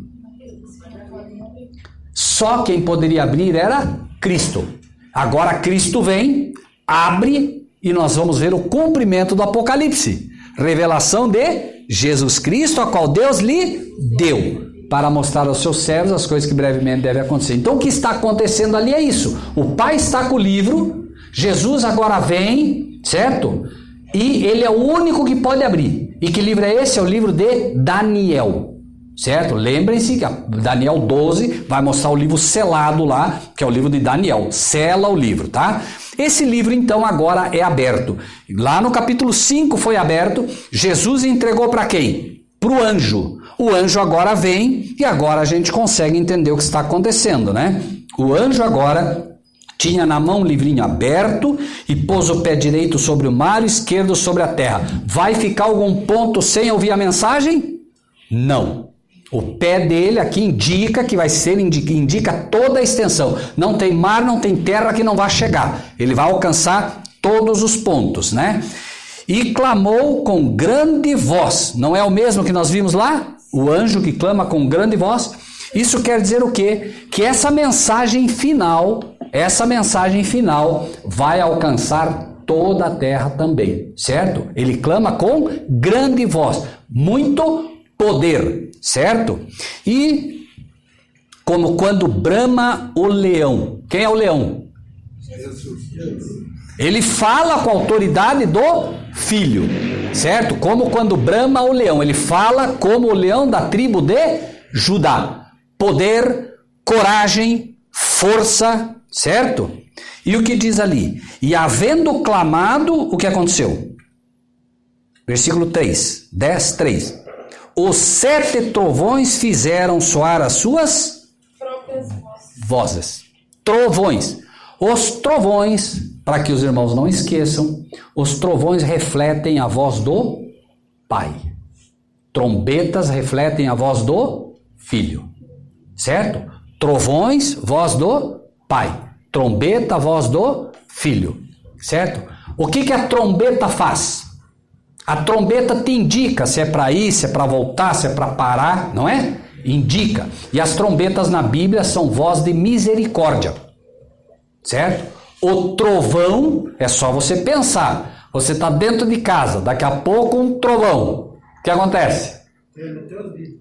Só quem poderia abrir era Cristo. Agora Cristo vem, abre e nós vamos ver o cumprimento do Apocalipse. Revelação de Jesus Cristo, a qual Deus lhe deu, para mostrar aos seus servos as coisas que brevemente devem acontecer. Então o que está acontecendo ali é isso. O Pai está com o livro, Jesus agora vem, certo? E ele é o único que pode abrir. E que livro é esse? É o livro de Daniel, certo? Lembrem-se que Daniel 12 vai mostrar o livro selado lá, que é o livro de Daniel. Sela o livro, tá? Esse livro então agora é aberto. Lá no capítulo 5 foi aberto. Jesus entregou para quem? Para o anjo. O anjo agora vem e agora a gente consegue entender o que está acontecendo, né? O anjo agora tinha na mão um livrinho aberto e pôs o pé direito sobre o mar e o esquerdo sobre a terra. Vai ficar algum ponto sem ouvir a mensagem? Não. O pé dele aqui indica que vai ser, indica toda a extensão. Não tem mar, não tem terra que não vai chegar. Ele vai alcançar todos os pontos, né? E clamou com grande voz. Não é o mesmo que nós vimos lá? O anjo que clama com grande voz. Isso quer dizer o quê? Que essa mensagem final vai alcançar toda a terra também, certo? Ele clama com grande voz, muito poder, certo? E como quando brama o leão. Quem é o leão? Ele fala com a autoridade do filho, certo? Como quando brama o leão. Ele fala como o leão da tribo de Judá. Poder, coragem, força, certo? E o que diz ali? E havendo clamado, o que aconteceu? Versículo 3, 10, 3. Os 7 trovões fizeram soar as suas próprias vozes. Trovões. Os trovões, para que os irmãos não esqueçam, os trovões refletem a voz do Pai. Trombetas refletem a voz do Filho. Certo? Trovões, voz do Pai. Trombeta, voz do Filho. Certo? O que a trombeta faz? A trombeta te indica se é para ir, se é para voltar, se é para parar, não é? Indica. E as trombetas na Bíblia são voz de misericórdia. Certo? O trovão, é só você pensar. Você está dentro de casa, daqui a pouco um trovão. O que acontece? Treme até os vidros.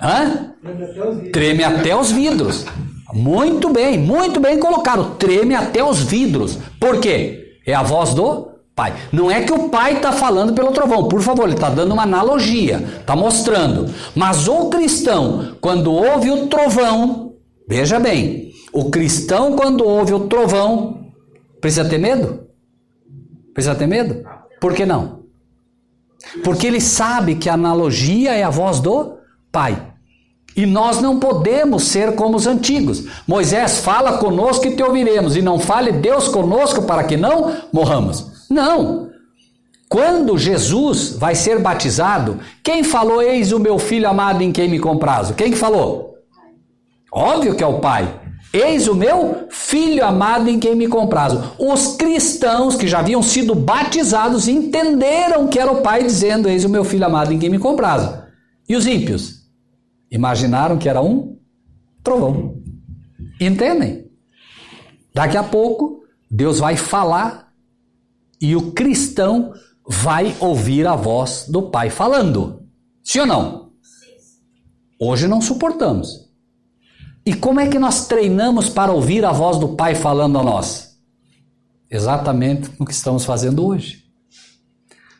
Hã? Treme até os vidros. Treme até os vidros. Muito bem colocado. Treme até os vidros. Por quê? É a voz do Pai. Não é que o Pai está falando pelo trovão. Por favor, ele está dando uma analogia. Está mostrando. Mas o cristão, quando ouve o trovão, veja bem, o cristão quando ouve o trovão, precisa ter medo? Precisa ter medo? Por que não? Porque ele sabe que a analogia é a voz do Pai. E nós não podemos ser como os antigos. Moisés, fala conosco e te ouviremos. E não fale Deus conosco para que não morramos. Não. Quando Jesus vai ser batizado, quem falou, eis o meu filho amado em quem me comprazo? Quem que falou? Óbvio que é o Pai. Eis o meu filho amado em quem me comprazo. Os cristãos que já haviam sido batizados entenderam que era o pai dizendo, eis o meu filho amado em quem me comprazo. E os ímpios? Imaginaram que era um trovão. Entendem? Daqui a pouco, Deus vai falar e o cristão vai ouvir a voz do pai falando. Sim ou não? Hoje não suportamos. E como é que nós treinamos para ouvir a voz do pai falando a nós? Exatamente o que estamos fazendo hoje.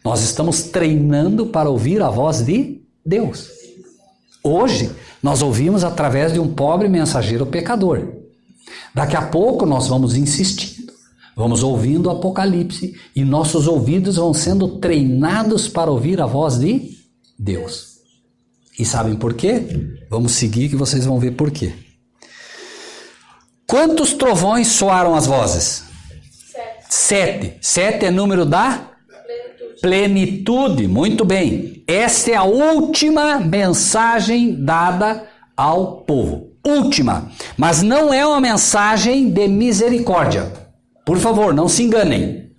Nós estamos treinando para ouvir a voz de Deus. Hoje, nós ouvimos através de um pobre mensageiro pecador. Daqui a pouco nós vamos insistindo, vamos ouvindo o Apocalipse e nossos ouvidos vão sendo treinados para ouvir a voz de Deus. E sabem por quê? Vamos seguir que vocês vão ver por quê. Quantos trovões soaram as vozes? 7. 7 é número da plenitude. Muito bem. Esta é a última mensagem dada ao povo. Última. Mas não é uma mensagem de misericórdia. Por favor, não se enganem.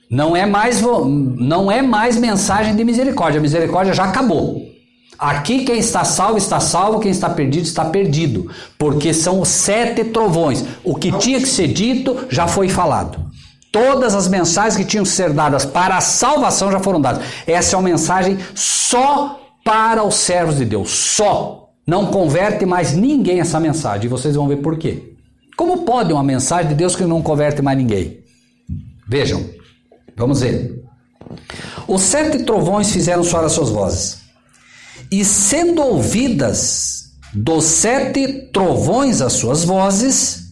Não é mais mensagem de misericórdia. A misericórdia já acabou. Aqui quem está salvo, quem está perdido. Porque são os 7 trovões. O que tinha que ser dito já foi falado. Todas as mensagens que tinham que ser dadas para a salvação já foram dadas. Essa é uma mensagem só para os servos de Deus. Só. Não converte mais ninguém essa mensagem. E vocês vão ver por quê. Como pode uma mensagem de Deus que não converte mais ninguém? Vejam. Vamos ver. Os 7 trovões fizeram soar as suas vozes. E sendo ouvidas dos 7 trovões as suas vozes,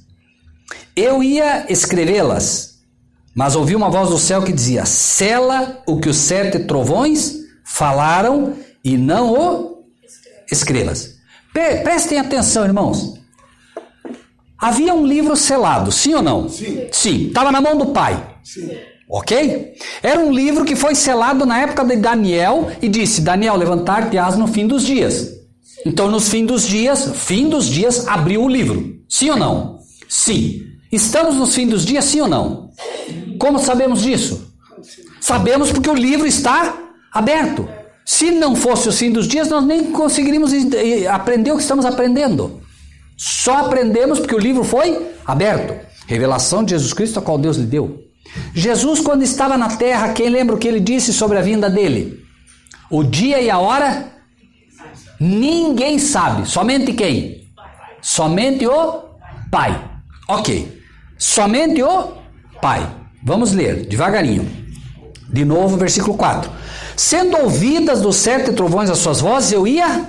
eu ia escrevê-las, mas ouvi uma voz do céu que dizia, sela o que os 7 trovões falaram e não o escrevas. Prestem atenção, irmãos. Havia um livro selado, sim ou não? Sim. Sim. Estava na mão do pai. Sim. Ok? Era um livro que foi selado na época de Daniel e disse, Daniel, levantar-te-ás no fim dos dias. Então, no fim dos dias, abriu o livro. Sim ou não? Sim. Estamos nos fim dos dias, sim ou não? Como sabemos disso? Sabemos porque o livro está aberto. Se não fosse o fim dos dias, nós nem conseguiríamos aprender o que estamos aprendendo. Só aprendemos porque o livro foi aberto. Revelação de Jesus Cristo, a qual Deus lhe deu. Jesus, quando estava na terra, quem lembra o que ele disse sobre a vinda dele? O dia e a hora? Ninguém sabe. Somente quem? Somente o Pai. Ok. Somente o Pai. Vamos ler devagarinho. De novo, versículo 4. Sendo ouvidas dos 7 trovões as suas vozes, eu ia...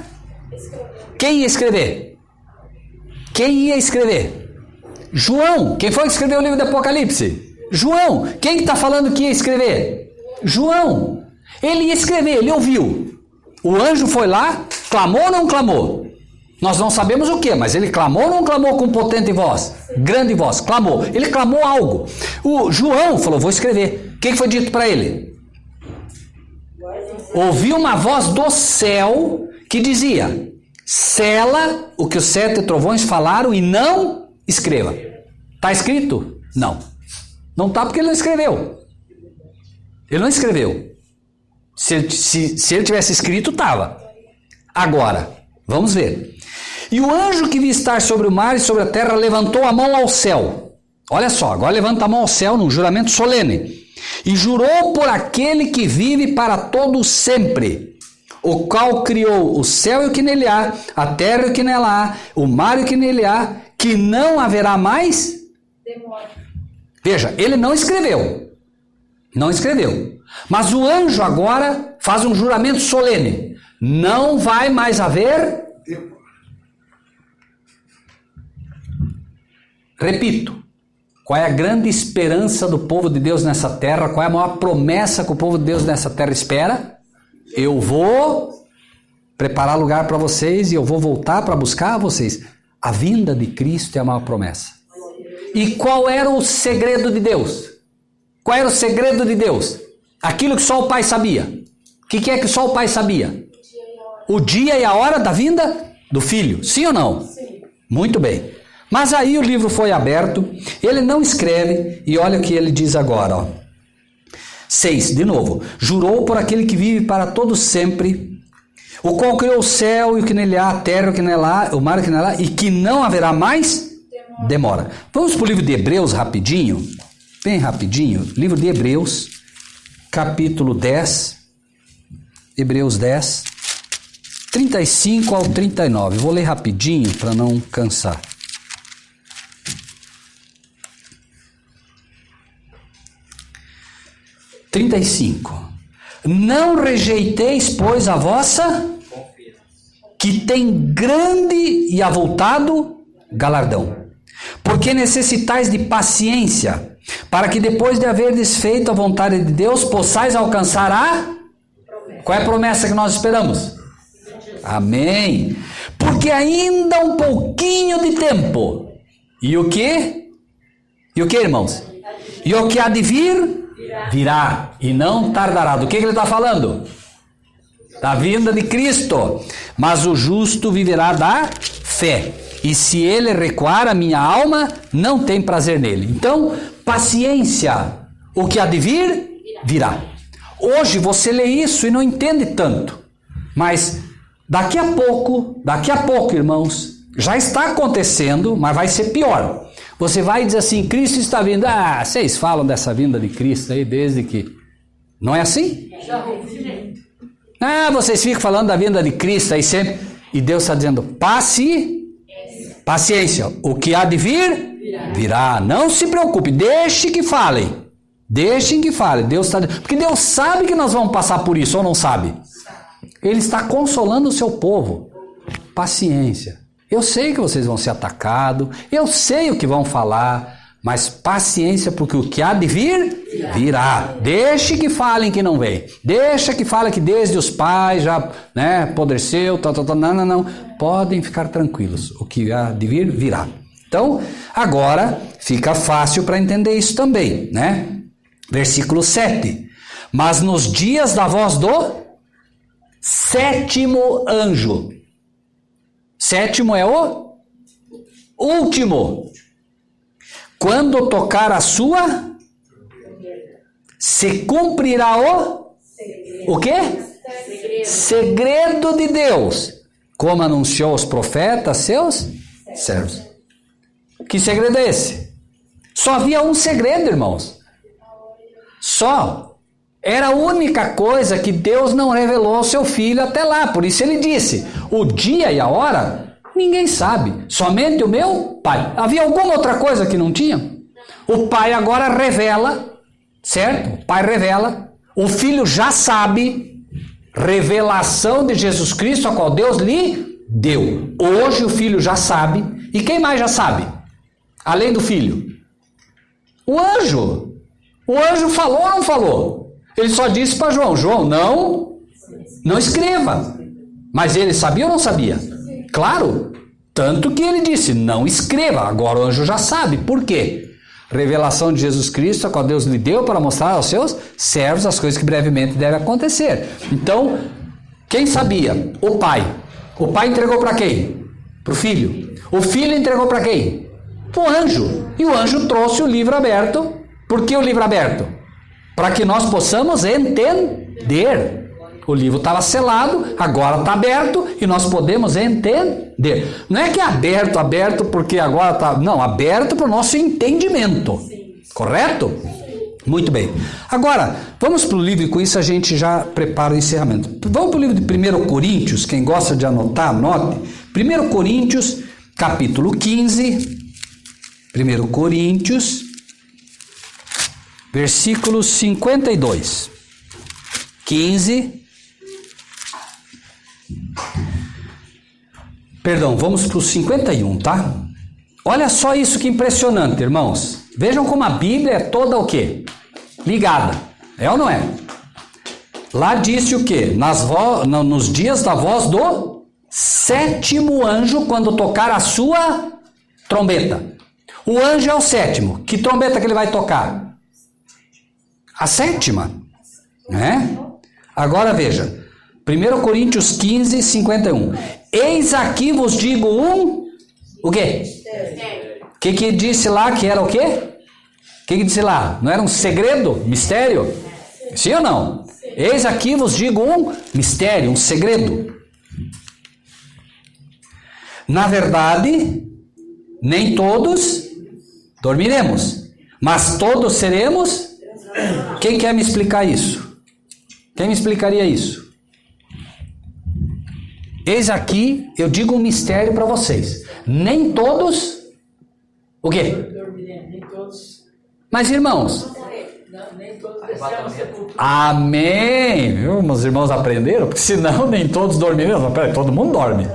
Quem ia escrever? Quem ia escrever? João. Quem foi que escreveu o livro do Apocalipse? João. Quem que está falando que ia escrever? João. Ele ia escrever, ele ouviu. O anjo foi lá, clamou ou não clamou? Nós não sabemos o que, mas ele clamou ou não clamou com potente voz? Grande voz, clamou. Ele clamou algo. O João falou, vou escrever. O que foi dito para ele? Ouviu uma voz do céu que dizia, sela o que os 7 trovões falaram e não escreva. Está escrito? Não. Não está porque ele não escreveu. Ele não escreveu. Se ele tivesse escrito, estava. Agora, vamos ver. E o anjo que vi estar sobre o mar e sobre a terra levantou a mão ao céu. Olha só, agora levanta a mão ao céu num juramento solene. E jurou por aquele que vive para todo sempre, o qual criou o céu e o que nele há, a terra e o que nela há, o mar e o que nele há, que não haverá mais... Demora. Veja, ele não escreveu. Não escreveu. Mas o anjo agora faz um juramento solene. Não vai mais haver... Repito. Qual é a grande esperança do povo de Deus nessa terra? Qual é a maior promessa que o povo de Deus nessa terra espera? Eu vou preparar lugar para vocês e eu vou voltar para buscar vocês. A vinda de Cristo é a maior promessa. E qual era o segredo de Deus? Qual era o segredo de Deus? Aquilo que só o Pai sabia. O que é que só o Pai sabia? O dia e a hora da vinda do Filho. Sim ou não? Sim. Muito bem. Mas aí o livro foi aberto, ele não escreve, e olha o que ele diz agora, ó. 6, de novo. Jurou por aquele que vive para todos sempre, o qual criou o céu e o que nele há, a terra e o que nele há, o mar e o que nele há, e que não haverá mais demora. Vamos para o livro de Hebreus rapidinho, bem rapidinho. Livro de Hebreus, capítulo 10, Hebreus 10, 35 ao 39. Vou ler rapidinho para não cansar. Não rejeiteis, pois, a vossa, que tem grande e avultado galardão, porque necessitais de paciência, para que depois de haver desfeito a vontade de Deus, possais alcançar a... Qual é a promessa que nós esperamos? Amém. Porque ainda um pouquinho de tempo. E o quê? E o que, irmãos? E o que há de vir? Virá, e não tardará. Do que ele está falando? Da vinda de Cristo. Mas o justo viverá da fé. E se ele recuar, a minha alma não tem prazer nele. Então, paciência. O que há de vir? Virá. Hoje você lê isso e não entende tanto. Mas daqui a pouco, irmãos, já está acontecendo, mas vai ser pior. Você vai dizer assim, Cristo está vindo. Ah, vocês falam dessa vinda de Cristo aí desde que... Não é assim? Ah, vocês ficam falando da vinda de Cristo aí sempre. E Deus está dizendo, paciência. O que há de vir, virá. Não se preocupe, deixe que falem. Deixem que falem. Deus está... Porque Deus sabe que nós vamos passar por isso, ou não sabe? Ele está consolando o seu povo. Paciência. Eu sei que vocês vão ser atacados, eu sei o que vão falar, mas paciência, porque o que há de vir, virá. Deixe que falem que não vem. Deixa que falem que desde os pais já, apodreceu, não. Podem ficar tranquilos. O que há de vir, virá. Então, agora fica fácil para entender isso também, né? Versículo 7. Mas nos dias da voz do sétimo anjo. Sétimo é o último. Quando tocar a sua, se cumprirá o quê? Segredo de Deus, como anunciou os profetas, seus servos. Que segredo é esse? Só havia um segredo, irmãos. Só. Era a única coisa que Deus não revelou ao seu filho até lá. Por isso ele disse, o dia e a hora, ninguém sabe. Somente o meu Pai. Havia alguma outra coisa que não tinha? O Pai agora revela, certo? O Pai revela. O Filho já sabe. Revelação de Jesus Cristo, a qual Deus lhe deu. Hoje o Filho já sabe. E quem mais já sabe? Além do Filho? O anjo. O anjo falou ou não falou? Ele só disse para João, não escreva. Mas ele sabia ou não sabia? Claro. Tanto que ele disse, não escreva. Agora o anjo já sabe. Por quê? Revelação de Jesus Cristo, a qual Deus lhe deu para mostrar aos seus servos as coisas que brevemente devem acontecer. Então, quem sabia? O Pai. O Pai entregou para quem? Para o Filho. O Filho entregou para quem? Para o anjo. E o anjo trouxe o livro aberto. Por que o livro aberto? Para que nós possamos entender. O livro estava selado, agora está aberto e nós podemos entender. Não é que é aberto porque agora está... Não, aberto para o nosso entendimento. Correto? Muito bem. Agora, vamos para o livro e com isso a gente já prepara o encerramento. Vamos para o livro de 1 Coríntios, quem gosta de anotar, anote. 1 Coríntios, capítulo 15. 1 Coríntios... Versículo 52. 15. Perdão, vamos para o 51, tá? Olha só isso que impressionante, irmãos. Vejam como a Bíblia é toda o quê? Ligada. É ou não é? Lá disse o quê? Nos dias da voz do sétimo anjo, quando tocar a sua trombeta. O anjo é o sétimo. Que trombeta que ele vai tocar? A sétima, né? Agora veja, 1 Coríntios 15, 51. Eis aqui vos digo o O quê? O que disse lá que era o quê? O que disse lá? Não era um segredo? Mistério? Sim ou não? Eis aqui vos digo um mistério, um segredo. Na verdade, nem todos dormiremos, mas todos seremos. Quem quer me explicar isso? Quem me explicaria isso? Eis aqui, eu digo um mistério para vocês. Nem todos. O quê? Nem todos. Mas irmãos. Nem todos desceram a sepultura. Amém. Viu? Meus irmãos aprenderam? Porque senão nem todos dormiremos. Não, peraí, todo mundo dorme.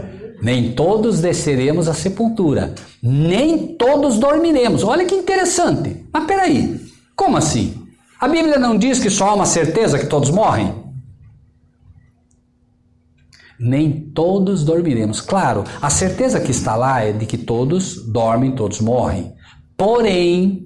Nem todos desceremos à sepultura. Nem todos dormiremos. Olha que interessante. Mas peraí, como assim? A Bíblia não diz que só há uma certeza que todos morrem? Nem todos dormiremos. Claro, a certeza que está lá é de que todos dormem, todos morrem. Porém,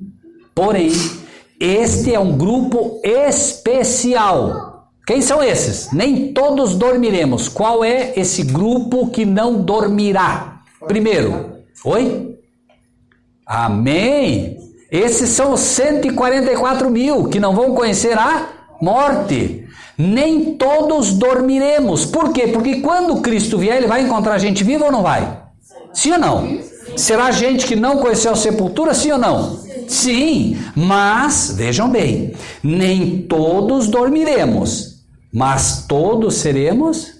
este é um grupo especial. Quem são esses? Nem todos dormiremos. Qual é esse grupo que não dormirá? Primeiro, oi? Amém. Esses são os 144 mil que não vão conhecer a morte. Nem todos dormiremos. Por quê? Porque quando Cristo vier, ele vai encontrar a gente viva ou não vai? Sim ou não? Será gente que não conheceu a sepultura, sim ou não? Sim, mas, vejam bem, nem todos dormiremos, mas todos seremos.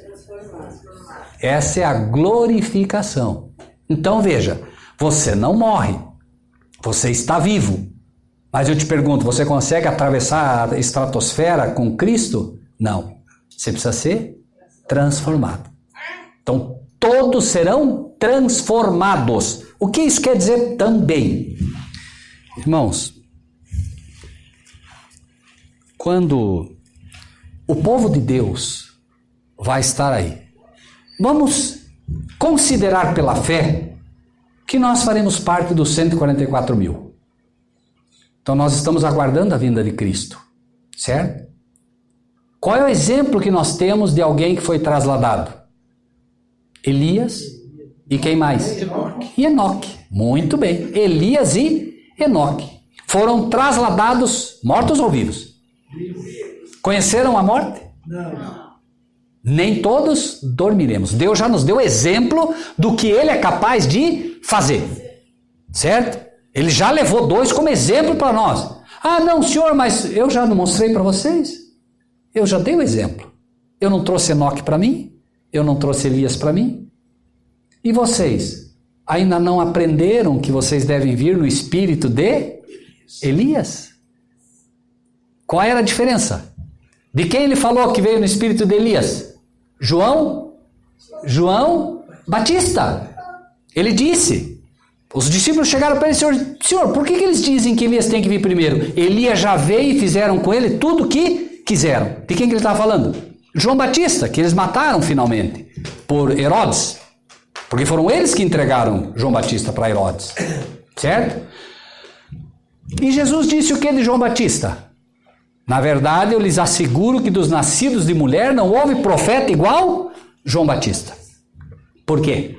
Essa é a glorificação. Então veja, você não morre, você está vivo. Mas eu te pergunto, você consegue atravessar a estratosfera com Cristo? Não. Você precisa ser transformado. Então, todos serão transformados. O que isso quer dizer também? Irmãos, quando o povo de Deus vai estar aí, vamos considerar pela fé que nós faremos parte dos 144 mil. Então nós estamos aguardando a vinda de Cristo, certo? Qual é o exemplo que nós temos de alguém que foi trasladado? Elias e quem mais? E Enoque. Muito bem. Elias e Enoque foram trasladados, mortos ou vivos? Conheceram a morte? Não. Nem todos dormiremos. Deus já nos deu exemplo do que Ele é capaz de fazer, certo? Ele já levou 2 como exemplo para nós. Ah, não, senhor, mas eu já não mostrei para vocês. Eu já dei o exemplo. Eu não trouxe Enoque para mim? Eu não trouxe Elias para mim? E vocês? Ainda não aprenderam que vocês devem vir no espírito de Elias? Qual era a diferença? De quem ele falou que veio no espírito de Elias? João Batista. Ele disse. Os discípulos chegaram para ele, Senhor, por que eles dizem que Elias tem que vir primeiro? Elias já veio e fizeram com ele tudo o que quiseram. De quem que ele estava falando? João Batista, que eles mataram finalmente por Herodes. Porque foram eles que entregaram João Batista para Herodes. Certo? E Jesus disse o que de João Batista? Na verdade, eu lhes asseguro que dos nascidos de mulher não houve profeta igual João Batista. Por quê?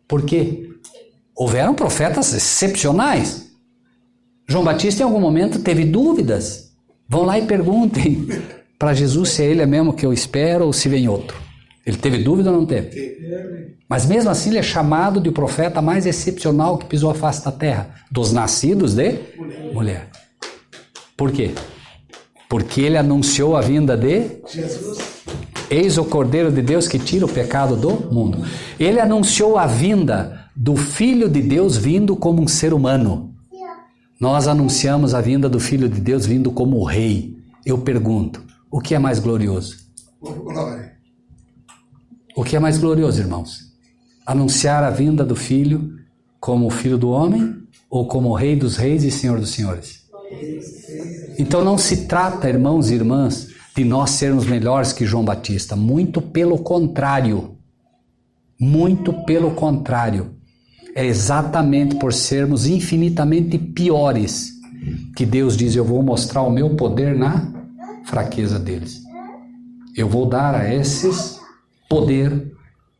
Porque houveram profetas excepcionais. João Batista, em algum momento, teve dúvidas. Vão lá e perguntem para Jesus se é ele mesmo que eu espero ou se vem outro. Ele teve dúvida ou não teve? Mas mesmo assim, ele é chamado de profeta mais excepcional que pisou a face da terra. Dos nascidos de mulher. Por quê? Porque ele anunciou a vinda de Jesus. Eis o Cordeiro de Deus que tira o pecado do mundo. Ele anunciou a vinda do Filho de Deus vindo como um ser humano. Nós anunciamos a vinda do Filho de Deus vindo como o Rei. Eu pergunto, o que é mais glorioso? O que é mais glorioso, irmãos? Anunciar a vinda do Filho como o Filho do Homem ou como o Rei dos Reis e Senhor dos Senhores? Então não se trata, irmãos e irmãs, de nós sermos melhores que João Batista. Muito pelo contrário. Muito pelo contrário. É exatamente por sermos infinitamente piores que Deus diz, eu vou mostrar o meu poder na fraqueza deles. Eu vou dar a esses poder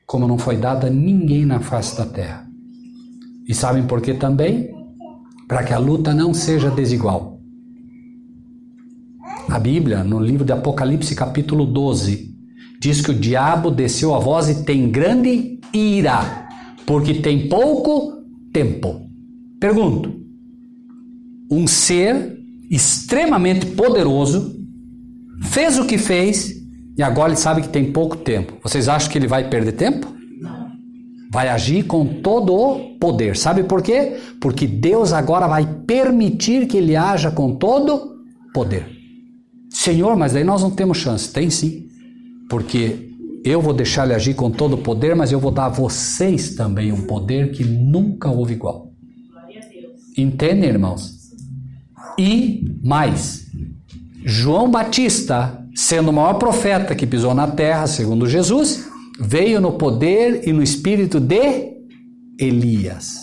como não foi dado a ninguém na face da terra. E sabem por que também? Para que a luta não seja desigual. A Bíblia, no livro de Apocalipse, capítulo 12, diz que o diabo desceu a voz e tem grande ira, porque tem pouco tempo. Pergunto, um ser extremamente poderoso fez o que fez e agora ele sabe que tem pouco tempo. Vocês acham que ele vai perder tempo? Não. Vai agir com todo o poder. Sabe por quê? Porque Deus agora vai permitir que ele haja com todo poder. Senhor, mas daí nós não temos chance. Tem sim. Porque eu vou deixar ele agir com todo o poder, mas eu vou dar a vocês também um poder que nunca houve igual. Glória a Deus. Entendem, irmãos? E mais, João Batista, sendo o maior profeta que pisou na terra, segundo Jesus, veio no poder e no espírito de Elias.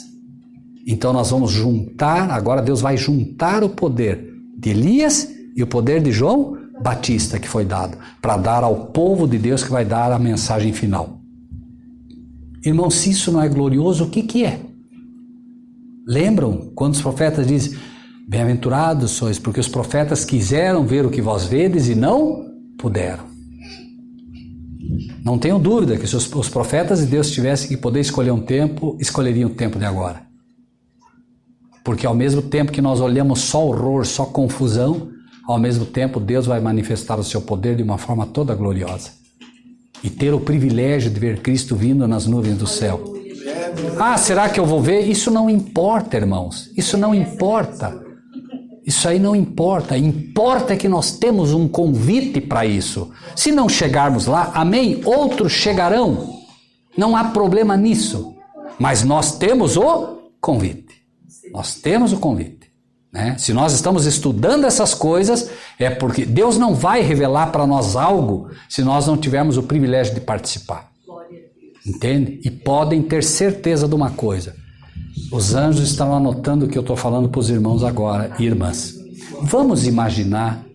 Então nós vamos juntar, agora Deus vai juntar o poder de Elias e o poder de João Batista que foi dado, para dar ao povo de Deus que vai dar a mensagem final. Irmão, se isso não é glorioso, o que é? Lembram quando os profetas dizem, bem-aventurados sois, porque os profetas quiseram ver o que vós vedes e não puderam. Não tenho dúvida que se os profetas de Deus tivessem que poder escolher um tempo, escolheriam o tempo de agora. Porque ao mesmo tempo que nós olhamos só horror, só confusão, ao mesmo tempo Deus vai manifestar o seu poder de uma forma toda gloriosa. E ter o privilégio de ver Cristo vindo nas nuvens do céu. Ah, será que eu vou ver? Isso não importa, irmãos. Isso não importa. Isso aí não importa. Importa que nós temos um convite para isso. Se não chegarmos lá, amém, outros chegarão. Não há problema nisso. Mas nós temos o convite. Nós temos o convite. Né? Se nós estamos estudando essas coisas, é porque Deus não vai revelar para nós algo se nós não tivermos o privilégio de participar. Entende? E podem ter certeza de uma coisa. Os anjos estão anotando o que eu estou falando para os irmãos agora e irmãs. Vamos imaginar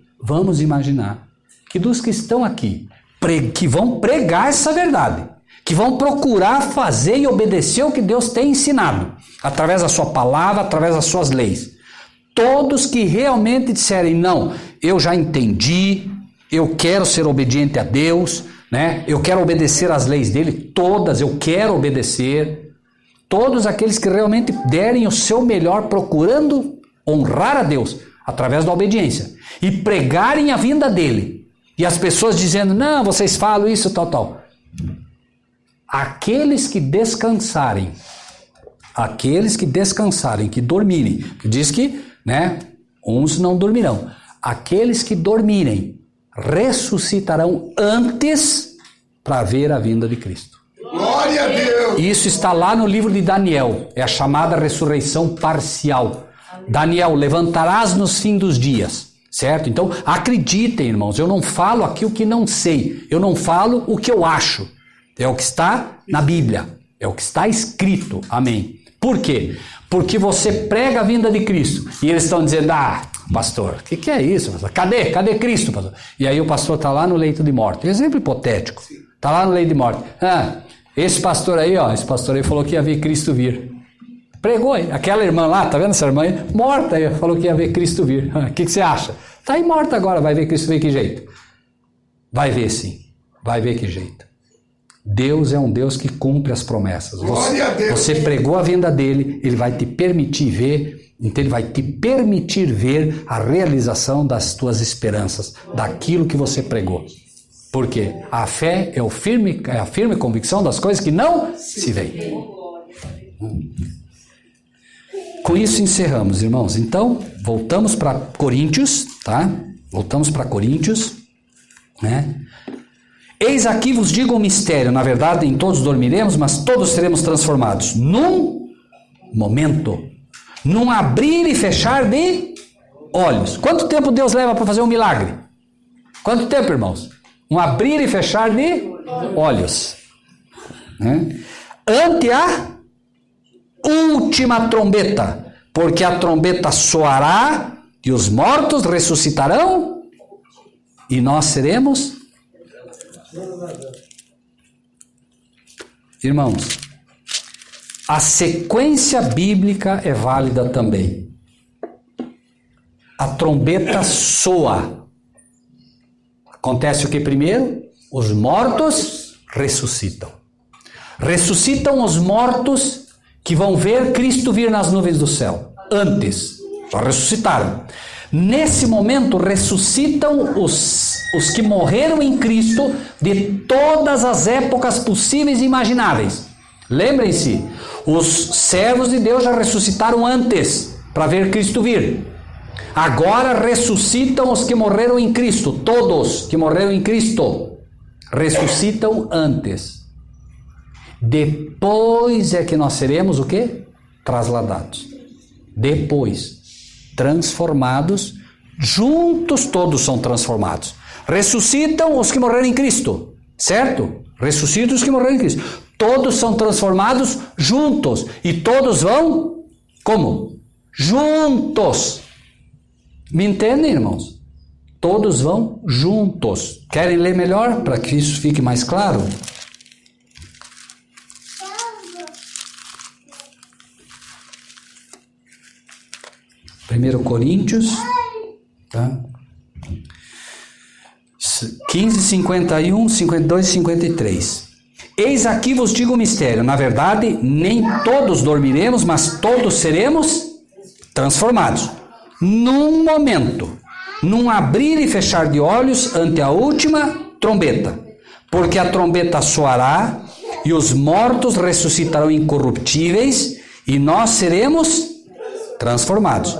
que dos que estão aqui, que vão pregar essa verdade, que vão procurar fazer e obedecer o que Deus tem ensinado, através da sua palavra, através das suas leis. Todos que realmente disserem, não, eu já entendi, eu quero ser obediente a Deus, né? Eu quero obedecer às leis dele, todas eu quero obedecer. Todos aqueles que realmente derem o seu melhor procurando honrar a Deus através da obediência e pregarem a vinda dele. E as pessoas dizendo, não, vocês falam isso, tal. Aqueles que descansarem, que dormirem, que diz que, né, uns não dormirão. Aqueles que dormirem ressuscitarão antes para ver a vinda de Cristo. Glória a Deus! Isso está lá no livro de Daniel, é a chamada ressurreição parcial. Daniel, levantarás nos fins dos dias, certo? Então, acreditem, irmãos, eu não falo aqui o que não sei, eu não falo o que eu acho, é o que está na Bíblia, é o que está escrito, amém. Por quê? Porque você prega a vinda de Cristo, e eles estão dizendo, pastor, o que é isso, pastor? Cadê Cristo, pastor? E aí o pastor está lá no leito de morte, exemplo hipotético, está lá no leito de morte, esse pastor aí falou que ia ver Cristo vir. Pregou aí. Aquela irmã lá, tá vendo essa irmã aí? Morta aí, falou que ia ver Cristo vir. O que você acha? Tá aí morta agora, vai ver Cristo vir que jeito? Vai ver sim, vai ver que jeito. Deus é um Deus que cumpre as promessas. Você pregou a vinda dele, ele vai te permitir ver, então ele vai te permitir ver a realização das tuas esperanças, daquilo que você pregou. Porque a fé é a firme convicção das coisas que não se veem. Com isso encerramos, irmãos. Então, voltamos para Coríntios, tá? Voltamos para Coríntios, né? Eis aqui vos digo um mistério. Na verdade, em todos dormiremos, mas todos seremos transformados. Num momento. Num abrir e fechar de olhos. Quanto tempo Deus leva para fazer um milagre? Quanto tempo, irmãos? Um abrir e fechar de olhos. Né? Ante a última trombeta, porque a trombeta soará e os mortos ressuscitarão e nós seremos. Irmãos, a sequência bíblica é válida também. A trombeta soa. Acontece o que primeiro? Os mortos ressuscitam. Ressuscitam os mortos que vão ver Cristo vir nas nuvens do céu. Antes, já ressuscitaram. Nesse momento, ressuscitam os que morreram em Cristo de todas as épocas possíveis e imagináveis. Lembrem-se, os servos de Deus já ressuscitaram antes, para ver Cristo vir. Agora ressuscitam os que morreram em Cristo, todos que morreram em Cristo, ressuscitam antes. Depois é que nós seremos o quê? Trasladados. Depois, transformados, juntos todos são transformados. Ressuscitam os que morreram em Cristo, certo? Ressuscitam os que morreram em Cristo. Todos são transformados juntos. E todos vão, como? Juntos. Me entendem, irmãos? Todos vão juntos. Querem ler melhor para que isso fique mais claro? 1 Coríntios, tá? 15, 51, 52 e 53. Eis aqui vos digo o mistério. Na verdade, nem todos dormiremos, mas todos seremos transformados. Num momento, num abrir e fechar de olhos ante a última trombeta. Porque a trombeta soará e os mortos ressuscitarão incorruptíveis e nós seremos transformados.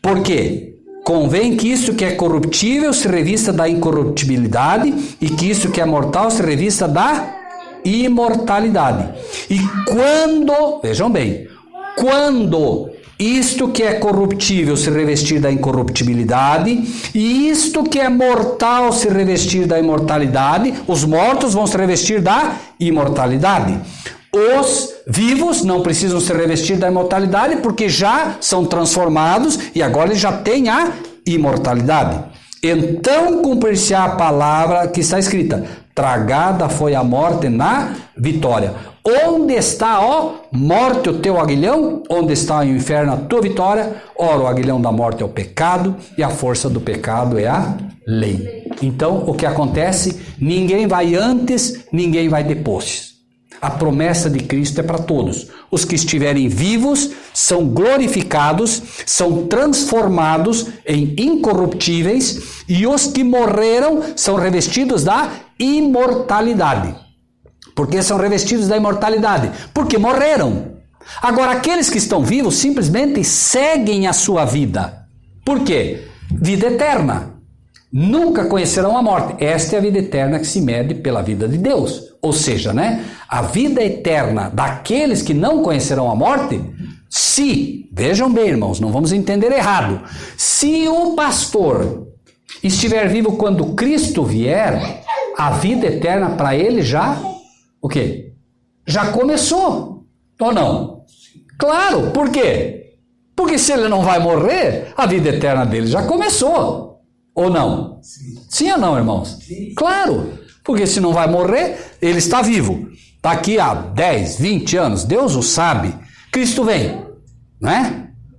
Por quê? Convém que isso que é corruptível se revista da incorruptibilidade e que isso que é mortal se revista da imortalidade. E quando, vejam bem, quando isto que é corruptível se revestir da incorruptibilidade e isto que é mortal se revestir da imortalidade, os mortos vão se revestir da imortalidade. Os vivos não precisam se revestir da imortalidade porque já são transformados e agora eles já têm a imortalidade. Então cumprir-se-á a palavra que está escrita: tragada foi a morte na vitória. Onde está, ó morte, o teu aguilhão? Onde está o inferno, a tua vitória? Ora, o aguilhão da morte é o pecado e a força do pecado é a lei. Então, o que acontece? Ninguém vai antes, ninguém vai depois. A promessa de Cristo é para todos. Os que estiverem vivos são glorificados, são transformados em incorruptíveis e os que morreram são revestidos da imortalidade. Por que são revestidos da imortalidade? Porque morreram. Agora, aqueles que estão vivos simplesmente seguem a sua vida. Por quê? Vida eterna. Nunca conhecerão a morte. Esta é a vida eterna que se mede pela vida de Deus. Ou seja, a vida eterna daqueles que não conhecerão a morte, se, vejam bem, irmãos, não vamos entender errado, se o pastor estiver vivo quando Cristo vier, a vida eterna para ele já, o quê? Já começou, ou não? Claro, por quê? Porque se ele não vai morrer, a vida eterna dele já começou, ou não? Sim ou não, irmãos? Sim. Claro, porque se não vai morrer, ele está vivo. Está aqui há 10, 20 anos, Deus o sabe. Cristo vem,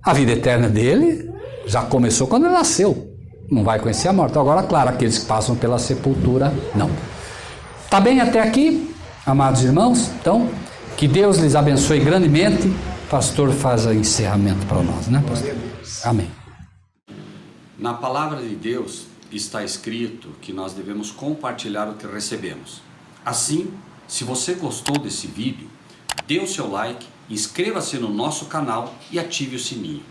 A vida eterna dele já começou quando ele nasceu. Não vai conhecer a morte. Agora, claro, aqueles que passam pela sepultura, não. Tá bem até aqui, amados irmãos? Então, que Deus lhes abençoe grandemente. O pastor faz o encerramento para nós, pastor? Amém. Na palavra de Deus está escrito que nós devemos compartilhar o que recebemos. Assim, se você gostou desse vídeo, dê o seu like, inscreva-se no nosso canal e ative o sininho.